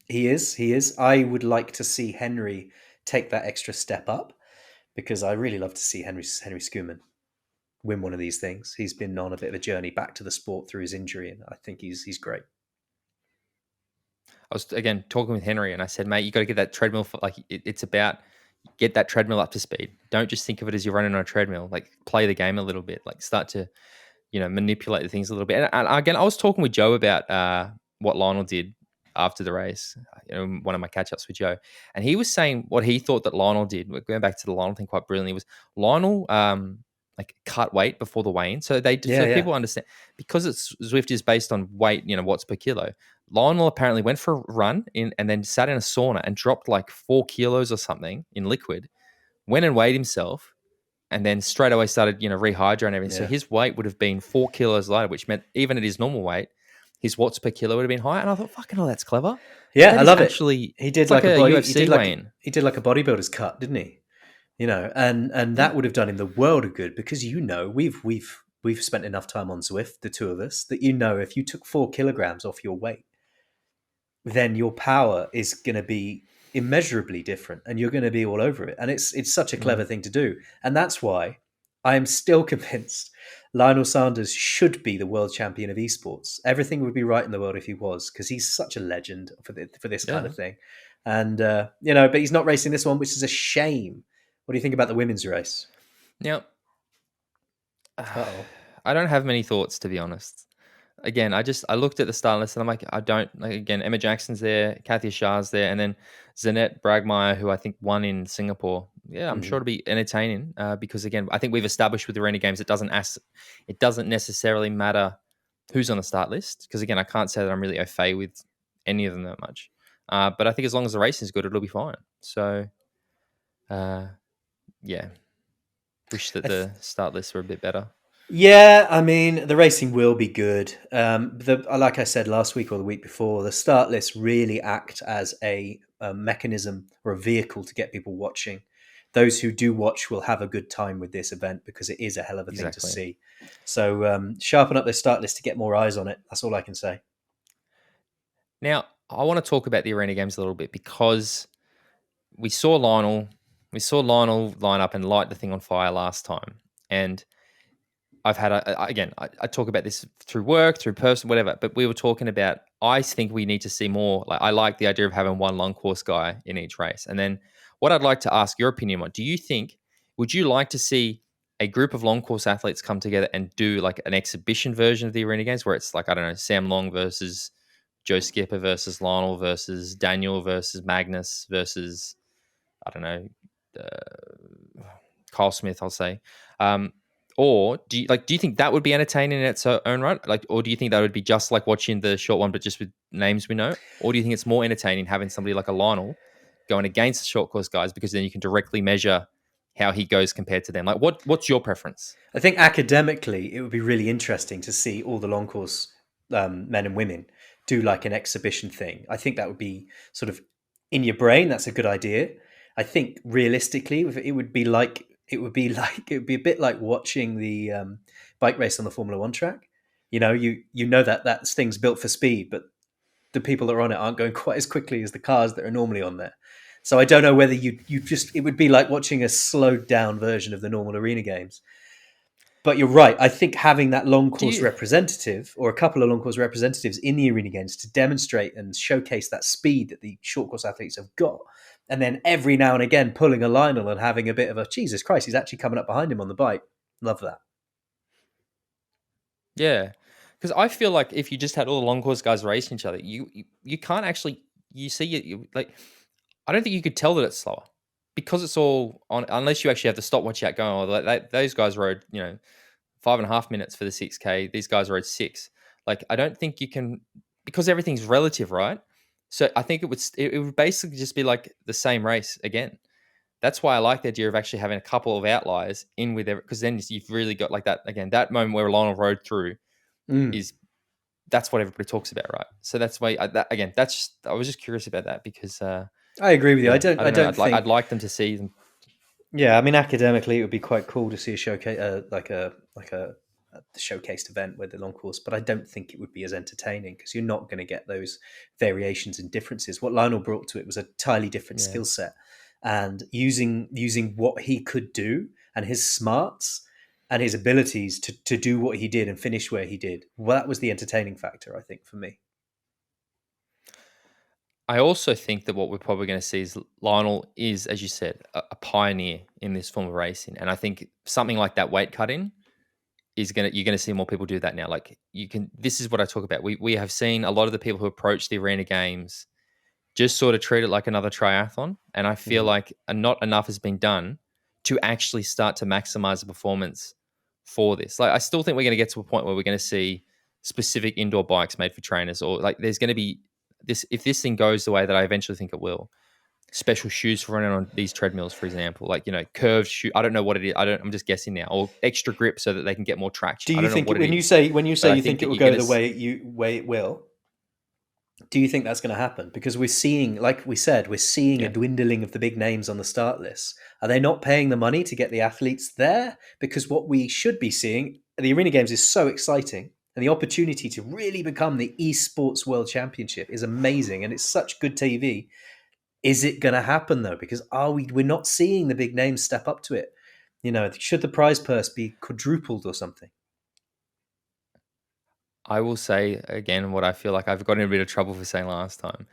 He is. I would like to see Henry take that extra step up because I really love to see Henry Schumann win one of these things. He's been on a bit of a journey back to the sport through his injury, and I think he's great. I was, again, talking with Henry, and I said, mate, you got to get that treadmill. It's about get that treadmill up to speed. Don't just think of it as you're running on a treadmill. Like, play the game a little bit. Like, start to, manipulate the things a little bit. And again, I was talking with Joe about what Lionel did after the race, one of my catch-ups with Joe. And he was saying what he thought that Lionel did, going back to the Lionel thing quite brilliantly, was Lionel cut weight before the weigh-in. So people understand, because Zwift is based on weight, watts per kilo. Lionel apparently went for a run and then sat in a sauna and dropped like 4 kilos or something in liquid, went and weighed himself, and then straight away started, rehydrating everything. So Yeah. his weight would have been 4 kilos lighter, which meant even at his normal weight, his watts per kilo would have been higher. And I thought, fucking hell, that's clever. Yeah, That I is love it. actually, He did it's like like a a body. UFC weigh-in. He did like a bodybuilder's cut, didn't he? And Yeah, that would have done him the world of good because we've spent enough time on Zwift, the two of us, that if you took 4 kilograms off your weight, then your power is going to be immeasurably different, and you're going to be all over it. And it's such a clever thing to do, and that's why I am still convinced Lionel Sanders should be the world champion of esports. Everything would be right in the world if he was, because he's such a legend for this kind yeah. of thing. And but he's not racing this one, which is a shame. What do you think about the women's race? Now, Uh-oh. I don't have many thoughts, to be honest. Again, I looked at the start list and I'm like, I don't like. Again, Emma Jackson's there, Kathy Shah's there, and then Zanette Bragmeyer, who I think won in Singapore. Yeah, I'm sure it'll be entertaining because again, I think we've established with the arena games it doesn't necessarily matter who's on the start list because again, I can't say that I'm really au fait with any of them that much. But I think as long as the race is good, it'll be fine. So, yeah, wish that the start lists were a bit better. Yeah, I mean, the racing will be good. Like I said last week or the week before, the start lists really act as a mechanism or a vehicle to get people watching. Those who do watch will have a good time with this event because it is a hell of a thing to see. So sharpen up their start list to get more eyes on it. That's all I can say. Now, I want to talk about the arena games a little bit because we saw Lionel line up and light the thing on fire last time, and I've had I talk about this through work, through person, whatever. But we were talking about. I think we need to see more. Like I like the idea of having one long course guy in each race, and then what I'd like to ask your opinion on. Would you like to see a group of long course athletes come together and do like an exhibition version of the arena games, where it's like I don't know, Sam Long versus Joe Skipper versus Lionel versus Daniel versus Magnus versus I don't know, Kyle Smith, I'll say. Or do you think that would be entertaining in its own right? Like, or do you think that would be just like watching the short one, but just with names we know? Or do you think it's more entertaining having somebody like a Lionel going against the short course guys because then you can directly measure how he goes compared to them? Like, what's your preference? I think academically, it would be really interesting to see all the long course men and women do like an exhibition thing. I think that would be sort of in your brain. That's a good idea. I think realistically, it would be a bit like watching the bike race on the Formula One track. That thing's built for speed, but the people that are on it aren't going quite as quickly as the cars that are normally on there. So I don't know whether it would be like watching a slowed down version of the normal arena games. But you're right. I think having that long course representative or a couple of long course representatives in the arena games to demonstrate and showcase that speed that the short course athletes have got, and then every now and again pulling a Lionel and having a bit of a Jesus Christ, he's actually coming up behind him on the bike. Love that. Yeah, because I feel like if you just had all the long course guys racing each other, you can't actually like. I don't think you could tell that it's slower because it's all on unless you actually have the stopwatch out going. Oh, those guys rode 5.5 minutes for the 6K. These guys rode 6. Like I don't think you can because everything's relative, right? So I think it would basically just be like the same race again. That's why I like the idea of actually having a couple of outliers in with it because then you've really got like that again. That moment where Lionel rode through that's what everybody talks about, right? So that's why I was just curious about that because I agree with you. I don't think I'd like them to see them. Yeah, I mean, academically, it would be quite cool to see a showcase, like a showcased event with the long course. But I don't think it would be as entertaining because you're not going to get those variations and differences. What Lionel brought to it was a entirely different skill set, and using what he could do and his smarts and his abilities to do what he did and finish where he did. Well, that was the entertaining factor, I think, for me. I also think that what we're probably going to see is Lionel is, as you said, a pioneer in this form of racing, and I think something like that weight cutting you're going to see more people do that now. Like this is what I talk about. We have seen a lot of the people who approach the arena games just sort of treat it like another triathlon, and I feel like not enough has been done to actually start to maximize the performance for this. Like I still think we're going to get to a point where we're going to see specific indoor bikes made for trainers, or like there's going to be this if this thing goes the way that I eventually think it will. special shoes for running on these treadmills, for example, like, curved shoe. I don't know what it is. I'm just guessing now, or extra grip so that they can get more traction. Do I you don't know think what it when you is, say but I you think think it that will you're go going the to. way it will? Do you think that's going to happen? Because we're seeing, like we said, we're seeing a Yeah. dwindling of the big names on the start list. Are they not paying the money to get the athletes there? Because what we should be seeing, the Arena Games is so exciting, and the opportunity to really become the esports world championship is amazing, and it's such good TV. Is it going to happen though? Because we're not seeing the big names step up to it. Should the prize purse be quadrupled or something? I will say again what I feel like I've gotten in a bit of trouble for saying last time.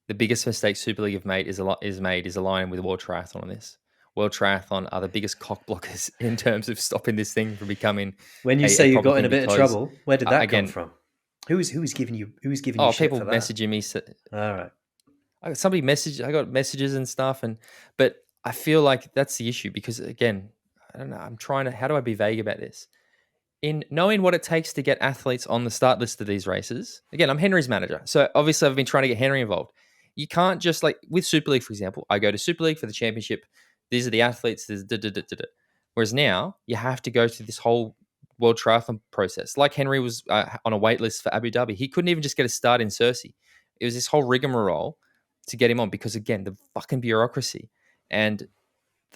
The biggest mistake Super League have made is aligning with World Triathlon on this. World Triathlon are the biggest cock blockers in terms of stopping this thing from becoming When you a say you proper got in thing a bit of because, trouble, where did that come again, from? Who's giving you shit people for that? messaging me. All right. I got messages and stuff, but I feel like that's the issue because, again, I don't know. How do I be vague about this? In knowing what it takes to get athletes on the start list of these races, again, I'm Henry's manager. So obviously I've been trying to get Henry involved. You can't just, like with Super League, for example, I go to Super League for the championship. These are the athletes. There's da, da, da, da, da. Whereas now you have to go through this whole World Triathlon process. Like Henry was on a wait list for Abu Dhabi. He couldn't even just get a start in Cersei. It was this whole rigmarole to get him on because, again, the fucking bureaucracy. And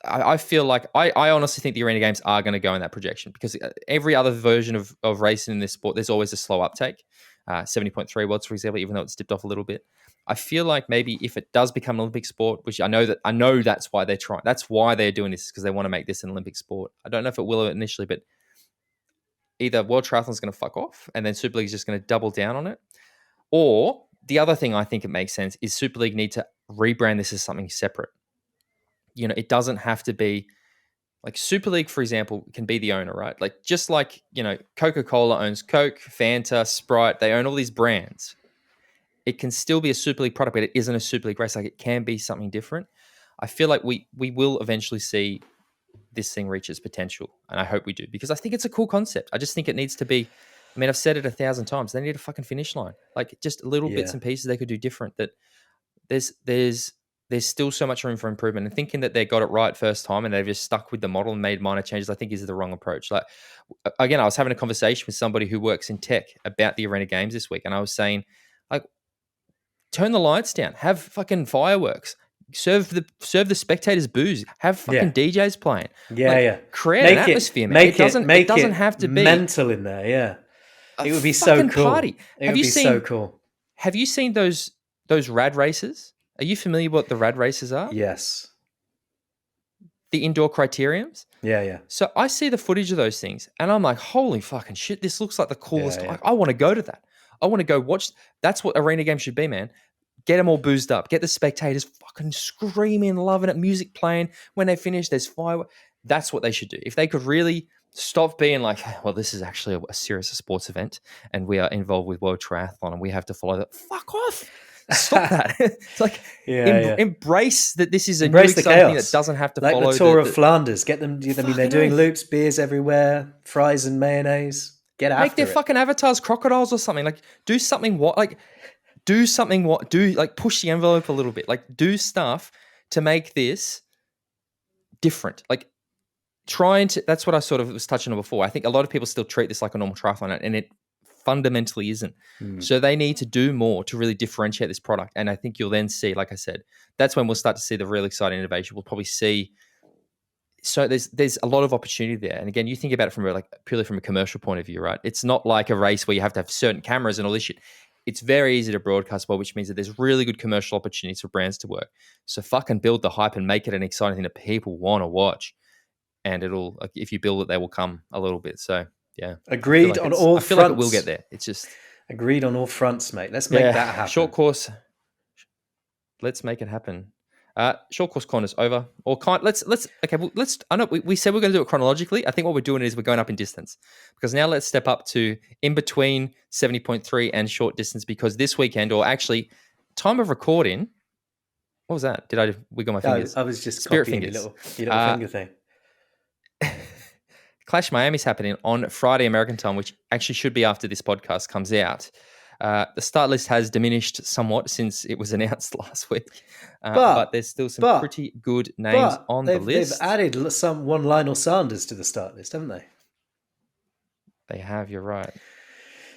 I feel like I honestly think the Arena Games are going to go in that projection because every other version of racing in this sport, there's always a slow uptake. 70.3 watts, for example, even though it's dipped off a little bit. I feel like maybe if it does become an Olympic sport, which I know that's why they're trying. That's why they're doing this, because they want to make this an Olympic sport. I don't know if it will initially, but either World Triathlon is going to fuck off and then Super League is just going to double down on it, or the other thing I think it makes sense is Super League need to rebrand this as something separate. It doesn't have to be like Super League, for example, can be the owner, right? Like just like, Coca-Cola owns Coke, Fanta, Sprite, they own all these brands. It can still be a Super League product, but it isn't a Super League race. Like it can be something different. I feel like we will eventually see this thing reach its potential, and I hope we do because I think it's a cool concept. I just think it needs to be. I mean, I've said it 1,000 times. They need a fucking finish line, like just little bits Yeah. and pieces they could do different. That there's still so much room for improvement. And thinking that they got it right first time and they've just stuck with the model and made minor changes, I think is the wrong approach. Like again, I was having a conversation with somebody who works in tech about the Arena Games this week, and I was saying, like, turn the lights down, have fucking fireworks, serve the spectators booze, have fucking Yeah. DJs playing, Yeah, like yeah. create an atmosphere, man. It doesn't have to be mental in there. Yeah, a it would be so fucking cool. party. It would be so cool. Have you seen those rad races? Are you familiar with what the rad races are? Yes. The indoor criteriums? Yeah, yeah, So I see the footage of those things and I'm like, holy fucking shit, this looks like the coolest. yeah. I want to go to that. I want to go watch. That's what Arena Games should be, man. Get them all boozed up. Get the spectators fucking screaming, loving it, music playing. When they finish, there's fireworks. That's what they should do. If they could really stop being like, well, this is actually a serious sports event and we are involved with World Triathlon and we have to follow that. Fuck off. Stop that. It's like embrace that this is a new exciting thing that doesn't have to like follow the Tour of Flanders. Get them. I mean, they're doing oath. loops, beers everywhere, fries and mayonnaise. Get after it. Make their fucking avatars crocodiles or something. Like do something push the envelope a little bit. Like do stuff to make this different. Like that's what I sort of was touching on before. I think a lot of people still treat this like a normal triathlon and it fundamentally isn't. So they need to do more to really differentiate this product. And I think you'll then see, like I said, that's when we'll start to see the real exciting innovation. We'll probably see. So there's a lot of opportunity there. And again, you think about it purely from a commercial point of view, right? It's not like a race where you have to have certain cameras and all this shit. It's very easy to broadcast well, which means that there's really good commercial opportunities for brands to work. So fucking build the hype and make it an exciting thing that people want to watch. And it'll, like, if you build it, they will come a little bit. So yeah, agreed on all fronts. I feel like it will get there. It's just agreed on all fronts, mate. Let's make that happen. Short course. Let's make it happen. Short course corner's over. Let's. I know we said we're going to do it chronologically. I think what we're doing is we're going up in distance because now let's step up to in between 70.3 and short distance because this weekend, or actually, time of recording. What was that? Did I wiggle my fingers? I was just Spirit copying fingers. Your little finger thing. Clash Miami's happening on Friday American time, which actually should be after this podcast comes out. The start list has diminished somewhat since it was announced last week, but But there's still some but pretty good names but on the they've list. added one Lionel Sanders to the start list, haven't they? They have, you're right.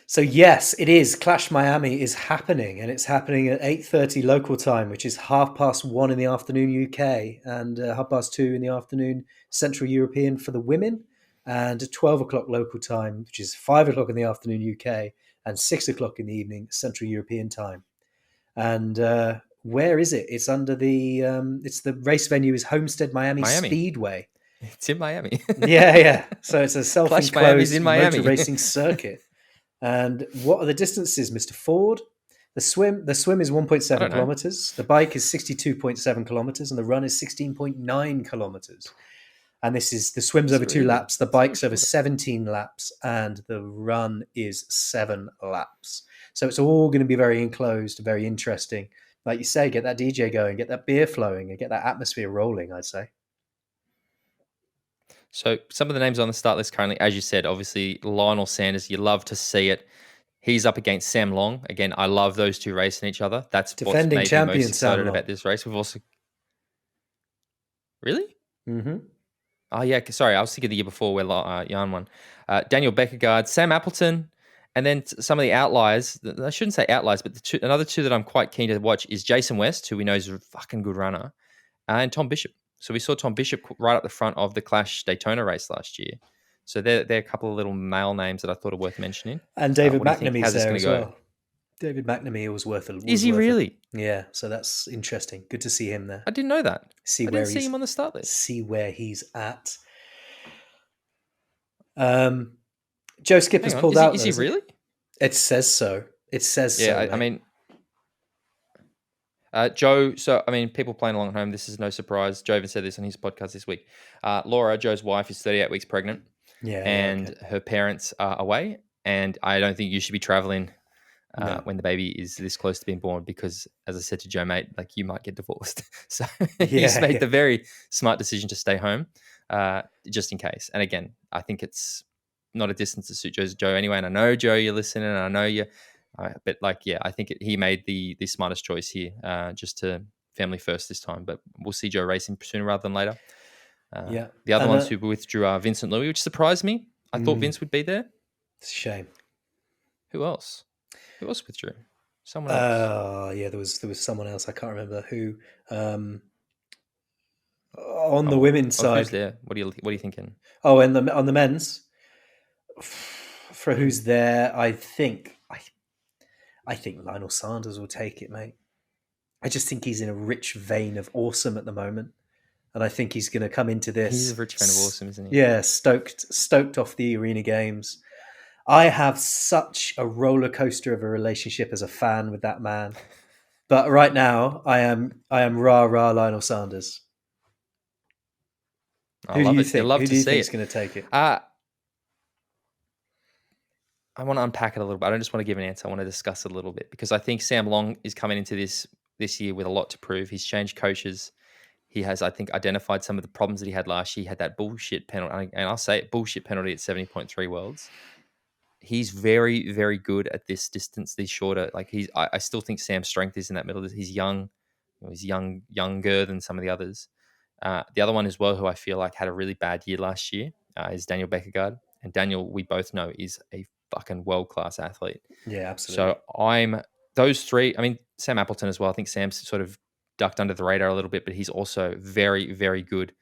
So yes, it is. Clash Miami is happening, and it's happening at 8:30 local time, which is 1:30 in the afternoon UK, and 2:30 in the afternoon Central European for the women, and 12 o'clock local time, which is 5 o'clock in the afternoon UK, and 6 o'clock in the evening Central European time. And where is it? It's under the it's the race venue is Homestead Miami Speedway. It's in Miami. Yeah. So it's a Clash Miami's self-enclosed in motor Miami. racing circuit. And what are the distances, Mr. Ford? The swim is 1.7 kilometers. The bike is 62.7 kilometers, and the run is 16.9 kilometers. And the swim's over 2 laps, the bike's over 17 laps, and the run is 7 laps. So it's all going to be very enclosed, very interesting. Like you say, get that DJ going, get that beer flowing, and get that atmosphere rolling, I'd say. So some of the names on the start list currently, as you said, obviously Lionel Sanders, you love to see it. He's up against Sam Long. Again, I love those two racing each other. That's Defending what's made champion me most excited Sam Long. about this race. We've also... Really? Mm-hmm. Oh, yeah. Sorry, I was thinking the year before where Jan won. Daniel Beckergaard, Sam Appleton, and then some of the outliers. I shouldn't say outliers, but another two that I'm quite keen to watch is Jason West, who we know is a fucking good runner, and Tom Bishop. So we saw Tom Bishop right up the front of the Clash Daytona race last year. So they're a couple of little male names that I thought are worth mentioning. And David How's McNamee's this there going as to go? well. David McNamee was worth it. Is he really? Yeah, so that's interesting. Good to see him there. I didn't know that. I didn't see him on the start list. See where he's at. Joe Skipper's pulled out. Is he really? It says so. It says so. Yeah, I mean, Joe, so, I mean, people playing along at home, this is no surprise. Joe even said this on his podcast this week. Laura, Joe's wife, is 38 weeks pregnant. Yeah. And her parents are away. And I don't think you should be traveling when the baby is this close to being born because, as I said to Joe, mate, like you might get divorced. So he's made the very smart decision to stay home just in case. And again, I think it's not a distance to suit Joe anyway. And I know, Joe, you're listening and I know you. But like, yeah, I think he made the smartest choice here, just to family first this time. But we'll see Joe racing sooner rather than later. The other ones who withdrew are Vincent Louis, which surprised me. I thought Vince would be there. It's a shame. Who else? Who else withdrew? Someone else. Yeah, there was someone else. I can't remember who. On the women's side, who's there? What are you thinking? Oh, and on the men's, for who's there, I think Lionel Sanders will take it, mate. I just think he's in a rich vein of awesome at the moment, and I think he's going to come into this. He's a rich vein of awesome, isn't he? Yeah, stoked off the Arena Games. I have such a roller coaster of a relationship as a fan with that man, but right now I am rah Lionel Sanders. Who do you think? Who do you think is going to take it? I want to unpack it a little bit. I don't just want to give an answer. I want to discuss it a little bit because I think Sam Long is coming into this year with a lot to prove. He's changed coaches. He has, I think, identified some of the problems that he had last year. He had that bullshit penalty, and I'll say it, bullshit penalty at 70.3 worlds. He's very, very good at this distance, these shorter. Like I still think Sam's strength is in that middle. He's young. He's younger than some of the others. The other one as well, who I feel like had a really bad year last year, is Daniel Beckergaard. And Daniel, we both know, is a fucking world-class athlete. Yeah, absolutely. So those three, I mean, Sam Appleton as well. I think Sam's sort of ducked under the radar a little bit, but he's also very, very good,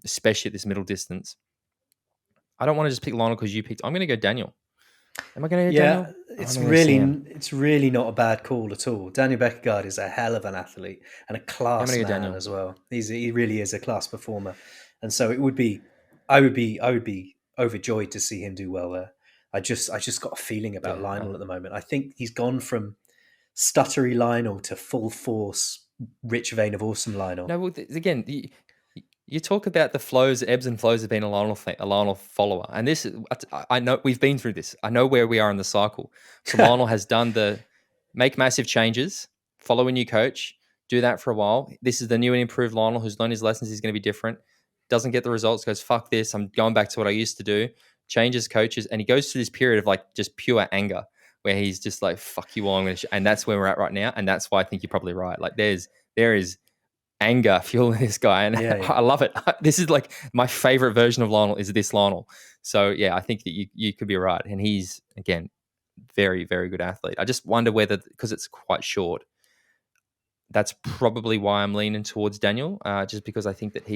especially at this middle distance. I don't want to just pick Lionel because you picked. I'm going to go Daniel. Am I going to go Daniel? It's really not a bad call at all. Daniel Beckergaard is a hell of an athlete and a class man as well. He really is a class performer, and so I would be overjoyed to see him do well there. I just got a feeling about Lionel at the moment. I think he's gone from stuttery Lionel to full force, rich vein of awesome Lionel. No, well, again, you talk about the flows, ebbs and flows of being a Lionel follower. And this, I know we've been through this. I know where we are in the cycle. So Lionel has done the make massive changes, follow a new coach, do that for a while. This is the new and improved Lionel who's learned his lessons. He's going to be different. Doesn't get the results, goes, fuck this. I'm going back to what I used to do. Changes coaches. And he goes through this period of like just pure anger where he's just like, fuck you all, and that's where we're at right now. And that's why I think you're probably right. Like there is anger fueling this guy, and Yeah, yeah. I love it. This is like my favorite version of Lionel is this Lionel. So yeah, I think that you could be right. And he's, again, very, very good athlete. I just wonder whether, because it's quite short, that's probably why I'm leaning towards Daniel, just because I think that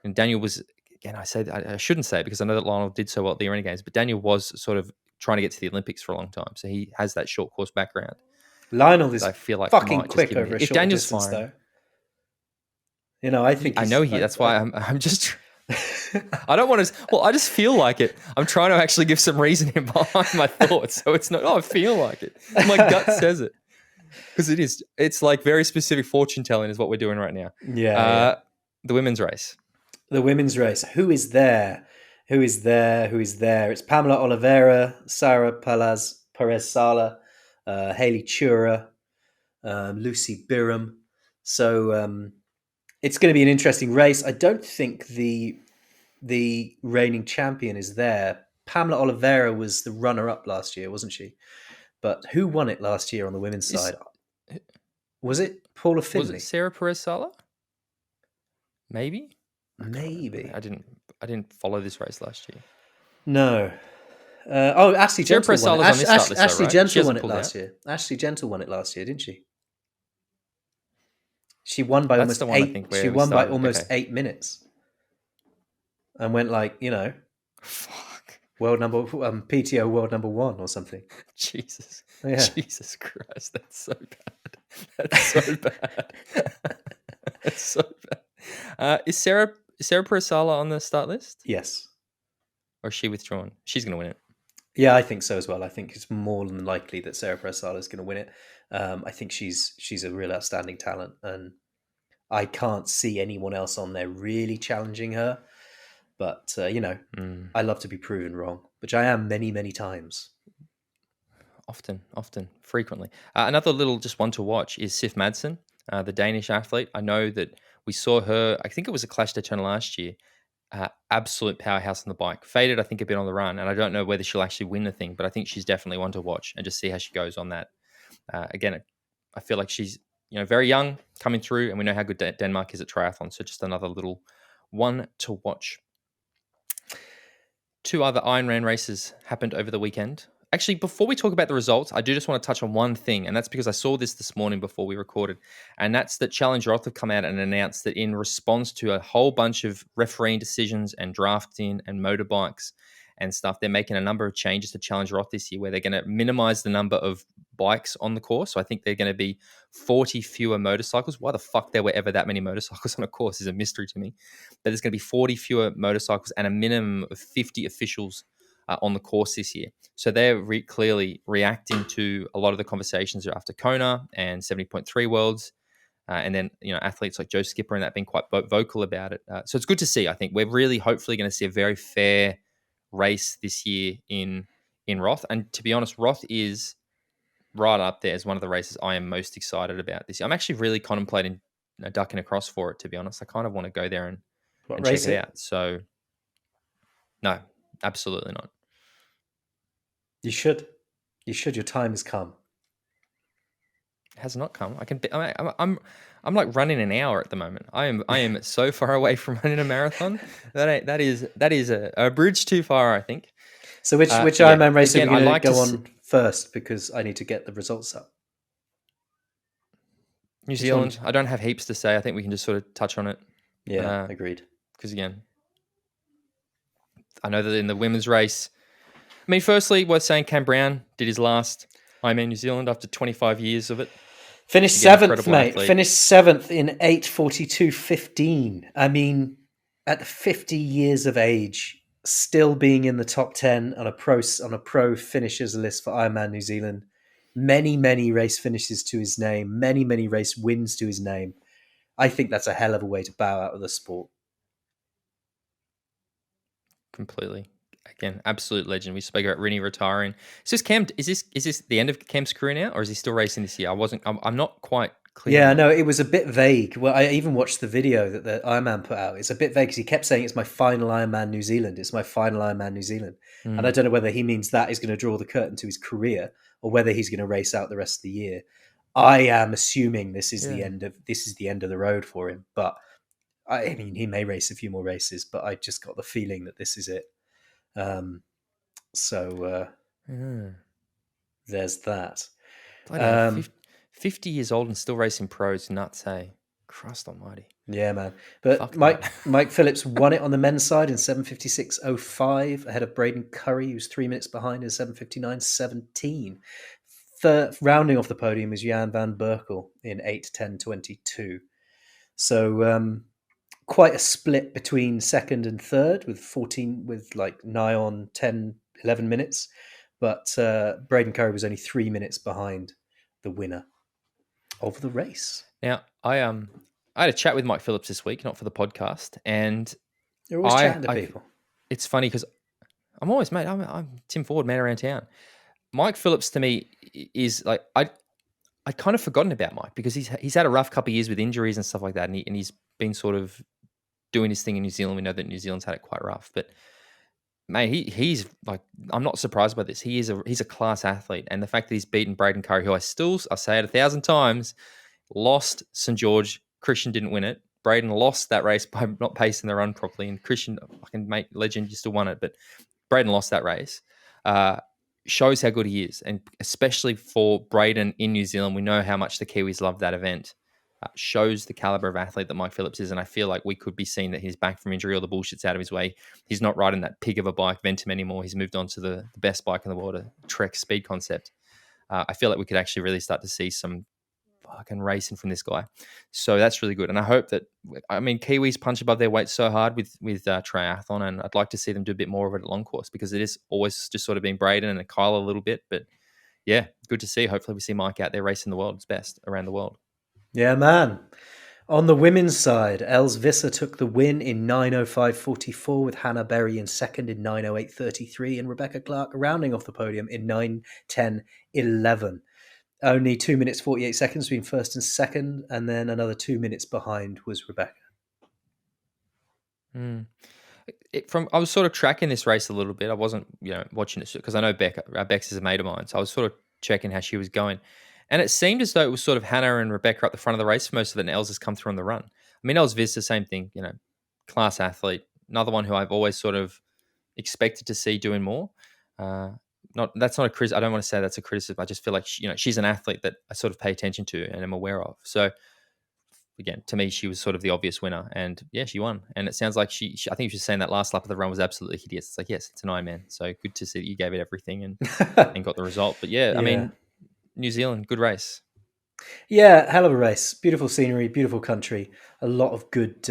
and Daniel was, again, I shouldn't say it because I know that Lionel did so well at the Arena Games, but Daniel was sort of trying to get to the Olympics for a long time. So he has that short course background. Lionel is I feel like fucking might just quick give me over a if short Daniel's distance, firing. though. You know, I think I know that's why I'm just. I don't want to. Well, I just feel like it. I'm trying to actually give some reasoning behind my thoughts, so it's not. Oh, I feel like it. My gut says it because it is. It's like very specific fortune telling is what we're doing right now. Yeah. The women's race. The women's race. Who is there? Who is there? Who is there? It's Pamela Oliveira, Sarah Perez Sala, Hayley Chura, Lucy Birham. So it's going to be an interesting race. I don't think the reigning champion is there. Pamela Oliveira was the runner-up last year, wasn't she? But who won it last year on the women's side? Was it Paula Finley? Was it Sarah Perez Sala? Maybe. Maybe. I didn't follow this race last year. No. Ashley Gentle won it. Ashley Gentle won it last year. Ashley Gentle won it last year, didn't she? She won by almost 8. She won by almost 8 minutes, and went like, fuck, PTO world number 1 or something. Jesus, yeah. Jesus Christ, that's so bad. That's so bad. That's so bad. Is Sarah Perez Sala on the start list? Yes. Or is she withdrawn? She's going to win it. Yeah, I think so as well. I think it's more than likely that Sarah Perez Sala is going to win it. I think she's a real outstanding talent, and I can't see anyone else on there really challenging her. But, I love to be proven wrong, which I am many, many times. Often, frequently. Another little just one to watch is Sif Madsen, the Danish athlete. I know that we saw her, I think it was a Clash Daytona last year, absolute powerhouse on the bike. Faded, I think, a bit on the run, and I don't know whether she'll actually win the thing, but I think she's definitely one to watch and just see how she goes on that. Again, I feel like she's very young coming through, and we know how good Denmark is at triathlon, so just another little one to watch. 2 other Ironman races happened over the weekend. Actually, before we talk about the results, I do just want to touch on one thing, and that's because I saw this morning before we recorded, and that's that Challenge Roth have come out and announced that in response to a whole bunch of refereeing decisions and drafting and motorbikes and stuff, they're making a number of changes to Challenge Roth this year where they're going to minimize the number of bikes on the course. So I think they're going to be 40 fewer motorcycles. Why the fuck there were ever that many motorcycles on a course is a mystery to me. But there's going to be 40 fewer motorcycles and a minimum of 50 officials on the course this year. So they're clearly reacting to a lot of the conversations after Kona and 70.3 Worlds. And then, athletes like Joe Skipper and that being quite vocal about it. So it's good to see. I think we're really hopefully going to see a very fair race this year in Roth. And to be honest, Roth is right up there as one of the races I am most excited about this year. I'm actually really contemplating ducking across for it, to be honest. I kind of want to go there and check it out. So, no, absolutely not. You should. Your time has come. It has not come. I'm like running an hour at the moment. I am so far away from running a marathon. That is a bridge too far, I think. So which Ironman race are you going to go on first? Because I need to get the results up. New Zealand. I don't have heaps to say. I think we can just sort of touch on it. Yeah, agreed. Because again, I know that in the women's race, firstly, worth saying Cam Brown did his last Ironman New Zealand after 25 years of it. Finished 7th, mate. Athlete. Finished 7th in 8:42.15. At 50 years of age, still being in the top 10 on a pro finishers list for Ironman New Zealand. Many, many race finishes to his name. Many, many race wins to his name. I think that's a hell of a way to bow out of the sport. Completely. Again, absolute legend. We spoke about Rinny retiring. So is this the end of Cam's career now, or is he still racing this year? I'm not quite clear Yeah, now. no, it was a bit vague. Well, I even watched the video that the Ironman put out. It's a bit vague because he kept saying it's my final Ironman New Zealand. It's my final Ironman New Zealand, and I Mm, don't know whether he means that is going to draw the curtain to his career or whether he's going to race out the rest of the year. I am assuming yeah. this is the end of the road for him. But I mean, he may race a few more races, but I just got the feeling that this is it. Um, so Yeah. there's that. Bloody hell, Um, 50 years old and still racing pros, nuts, hey? Christ almighty. Yeah, man. But Fuck that. Mike Phillips won it on the men's side in 7:56.05 ahead of Braden Curry, who's 3 minutes behind in 7:59.17. Rounding off the podium is Jan van Berkel in 8:10.22. So quite a split between second and third with like nigh on 10, 11 minutes. But Braden Curry was only 3 minutes behind the winner of the race. Now, I had a chat with Mike Phillips this week, not for the podcast, and You're always I, chatting to I people. it's funny because I'm always, mate, I'm Tim Ford, man around town. Mike Phillips to me is like I'd kind of forgotten about Mike because he's had a rough couple of years with injuries and stuff like that, and he's been sort of doing his thing in New Zealand. We know that New Zealand's had it quite rough, but mate, he's like, I'm not surprised by this. He's a class athlete, and the fact that he's beaten Braden Curry, who I'll say it 1,000 times, lost St George. Christian didn't win it. Braden lost that race by not pacing the run properly, and Christian, fucking mate, legend, you still won it, but Braden lost that race. Shows how good he is, and especially for Braden in New Zealand, we know how much the Kiwis love that event. Shows the caliber of athlete that Mike Phillips is, and I feel like we could be seeing that he's back from injury, all the bullshit's out of his way. He's not riding that pig of a bike, Ventum, anymore. He's moved on to the best bike in the world, a Trek Speed Concept. I feel like we could actually really start to see some fucking racing from this guy. So that's really good. And I hope that, I mean, Kiwis punch above their weight so hard with triathlon, and I'd like to see them do a bit more of it at long course because it is always just sort of been Braden and Kyle a little bit. But yeah, good to see. Hopefully we see Mike out there racing the world's best around the world. Yeah, man. On the women's side, Els Visser took the win in 9:05.44 with Hannah Berry in second in 9:08.33 and Rebecca Clark rounding off the podium in 9:10.11. Only 2 minutes 48 seconds between first and second, and then another 2 minutes behind was Rebecca. Mm. I was sort of tracking this race a little bit. I wasn't, watching it because I know Bex is a mate of mine, so I was sort of checking how she was going. And it seemed as though it was sort of Hannah and Rebecca up the front of the race for most of it, and Els has come through on the run. I mean, Els Viz, the same thing, class athlete. Another one who I've always sort of expected to see doing more. That's not a criticism. I don't want to say that's a criticism. I just feel like she's an athlete that I sort of pay attention to and am aware of. So again, to me, she was sort of the obvious winner, and yeah, she won. And it sounds like she I think she was saying that last lap of the run was absolutely hideous. It's like, yes, it's an Ironman, so good to see that you gave it everything and got the result. But yeah, I mean, New Zealand, good race. Yeah, hell of a race. Beautiful scenery, beautiful country. A lot of good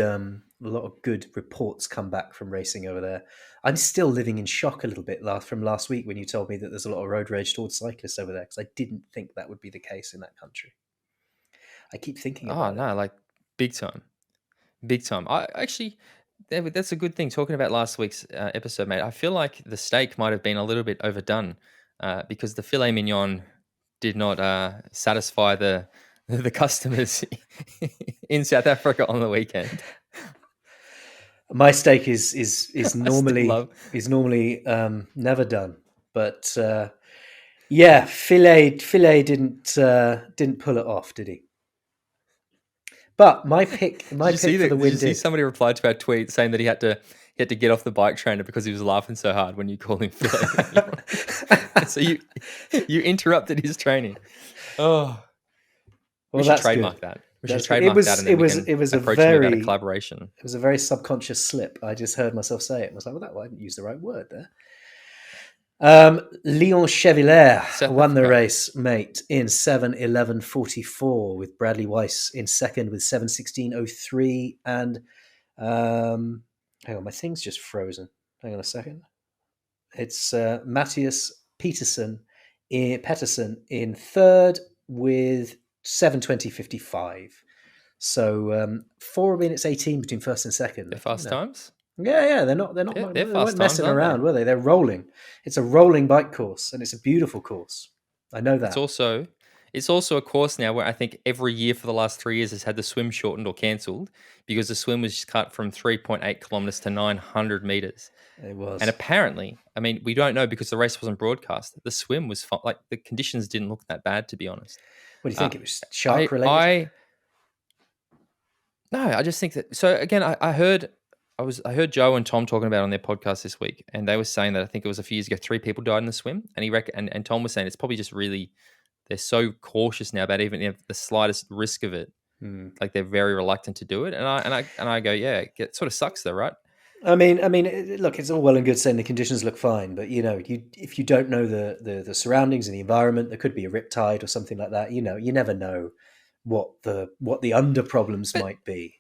reports come back from racing over there. I'm still living in shock a little bit from last week when you told me that there's a lot of road rage towards cyclists over there because I didn't think that would be the case in that country. I keep thinking about it. Oh no, like big time. I actually, that's a good thing. Talking about last week's episode, mate, I feel like the steak might have been a little bit overdone because the filet mignon did not satisfy the customers in South Africa on the weekend. My steak is normally never done, but yeah, filet didn't pull it off, did he? But my pick for the win. Did you see somebody replied to our tweet saying that he had to get off the bike trainer because he was laughing so hard when you called him filet? So you interrupted his training. Oh, well, we should trademark that. We should trademark that, and then we can approach him about a collaboration. It was a very subconscious slip. I just heard myself say it and was like, well, I didn't use the right word there. Leon Chevillère won the race, mate, in 7:11.44 with Bradley Weiss in second with 7:16.03. And hang on, my thing's just frozen. Hang on a second. It's Matthias Peterson in third with 7:20.55. So 4 minutes 18 between first and second. They're fast times. Yeah, they're not. They weren't messing around, were they? They're rolling. It's a rolling bike course, and it's a beautiful course. I know that. It's also a course now where I think every year for the last 3 years has had the swim shortened or cancelled because the swim was cut from 3.8 kilometers to 900 meters. It And was. apparently, I mean, we don't know because the race wasn't broadcast. The swim was fun. Like the conditions didn't look that bad, to be honest. What do you Uh, think? It was shark related? I no, I just think that. So again, I heard Joe and Tom talking about it on their podcast this week, and they were saying that I think it was a few years ago, 3 people died in the swim, and and Tom was saying it's probably just really they're so cautious now about even the slightest risk of it. Hmm. Like they're very reluctant to do it, and I go, yeah, it sort of sucks though, right? Look, it's all well and good saying the conditions look fine, but if you don't know the surroundings and the environment, there could be a riptide or something like that. You never know what the under problems But might be.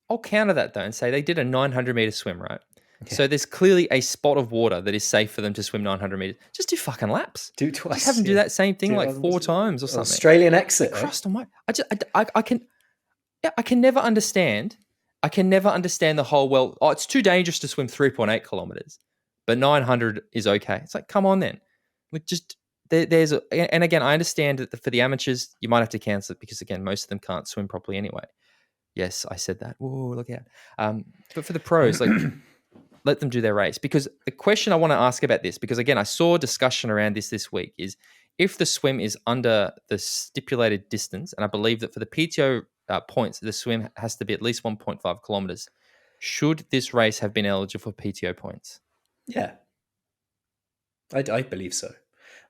I'll counter that though and say they did a 900-meter swim, right? Yeah. So there's clearly a spot of water that is safe for them to swim 900 meters. Just do fucking laps. Do twice. Just have them do that same thing like 4 times or something. Australian exit. Christ almighty. I can never understand. I can never understand the whole, it's too dangerous to swim 3.8 kilometers, but 900 is okay. It's like, come on then. Like just and again, I understand that for the amateurs, you might have to cancel it because again, most of them can't swim properly anyway. Yes, I said that. Whoa, look out. But for the pros, like let them do their race. Because the question I want to ask about this, because again, I saw discussion around this week, is if the swim is under the stipulated distance, and I believe that for the PTO points, the swim has to be at least 1.5 kilometers. Should this race have been eligible for PTO points? Yeah, I believe so.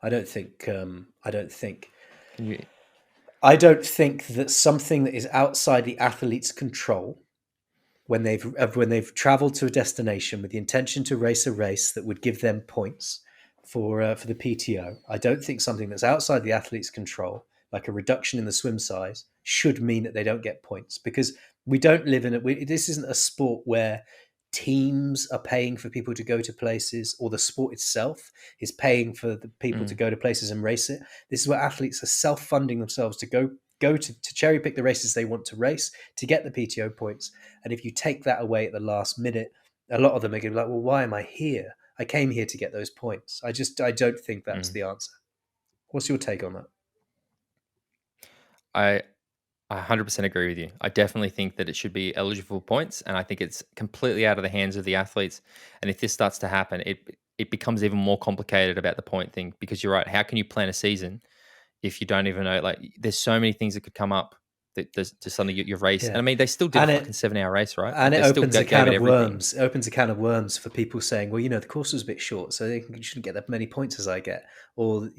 I don't think. Can you? I don't think that something that is outside the athlete's control, when they've travelled to a destination with the intention to race a race that would give them points for the PTO, I don't think something that's outside the athlete's control, like a reduction in the swim size, should mean that they don't get points, because we don't live in it. This isn't a sport where teams are paying for people to go to places, or the sport itself is paying for the people to go to places and race it. This is where athletes are self-funding themselves to go to cherry pick the races they want to race to get the PTO points. And if you take that away at the last minute, a lot of them are going to be like, well, why am I here? I came here to get those points. I don't think that's the answer. What's your take on that? I 100% agree with you. I definitely think that it should be eligible for points, and I think it's completely out of the hands of the athletes. And if this starts to happen, it becomes even more complicated about the point thing, because you're right. How can you plan a season if you don't even know? Like, there's so many things that could come up that to suddenly your race. Yeah. And I mean, they still did a fucking 7-hour race, right? And like, it opens a can of worms. It opens a can of worms for people saying, well, the course was a bit short, so you shouldn't get that many points as I get, or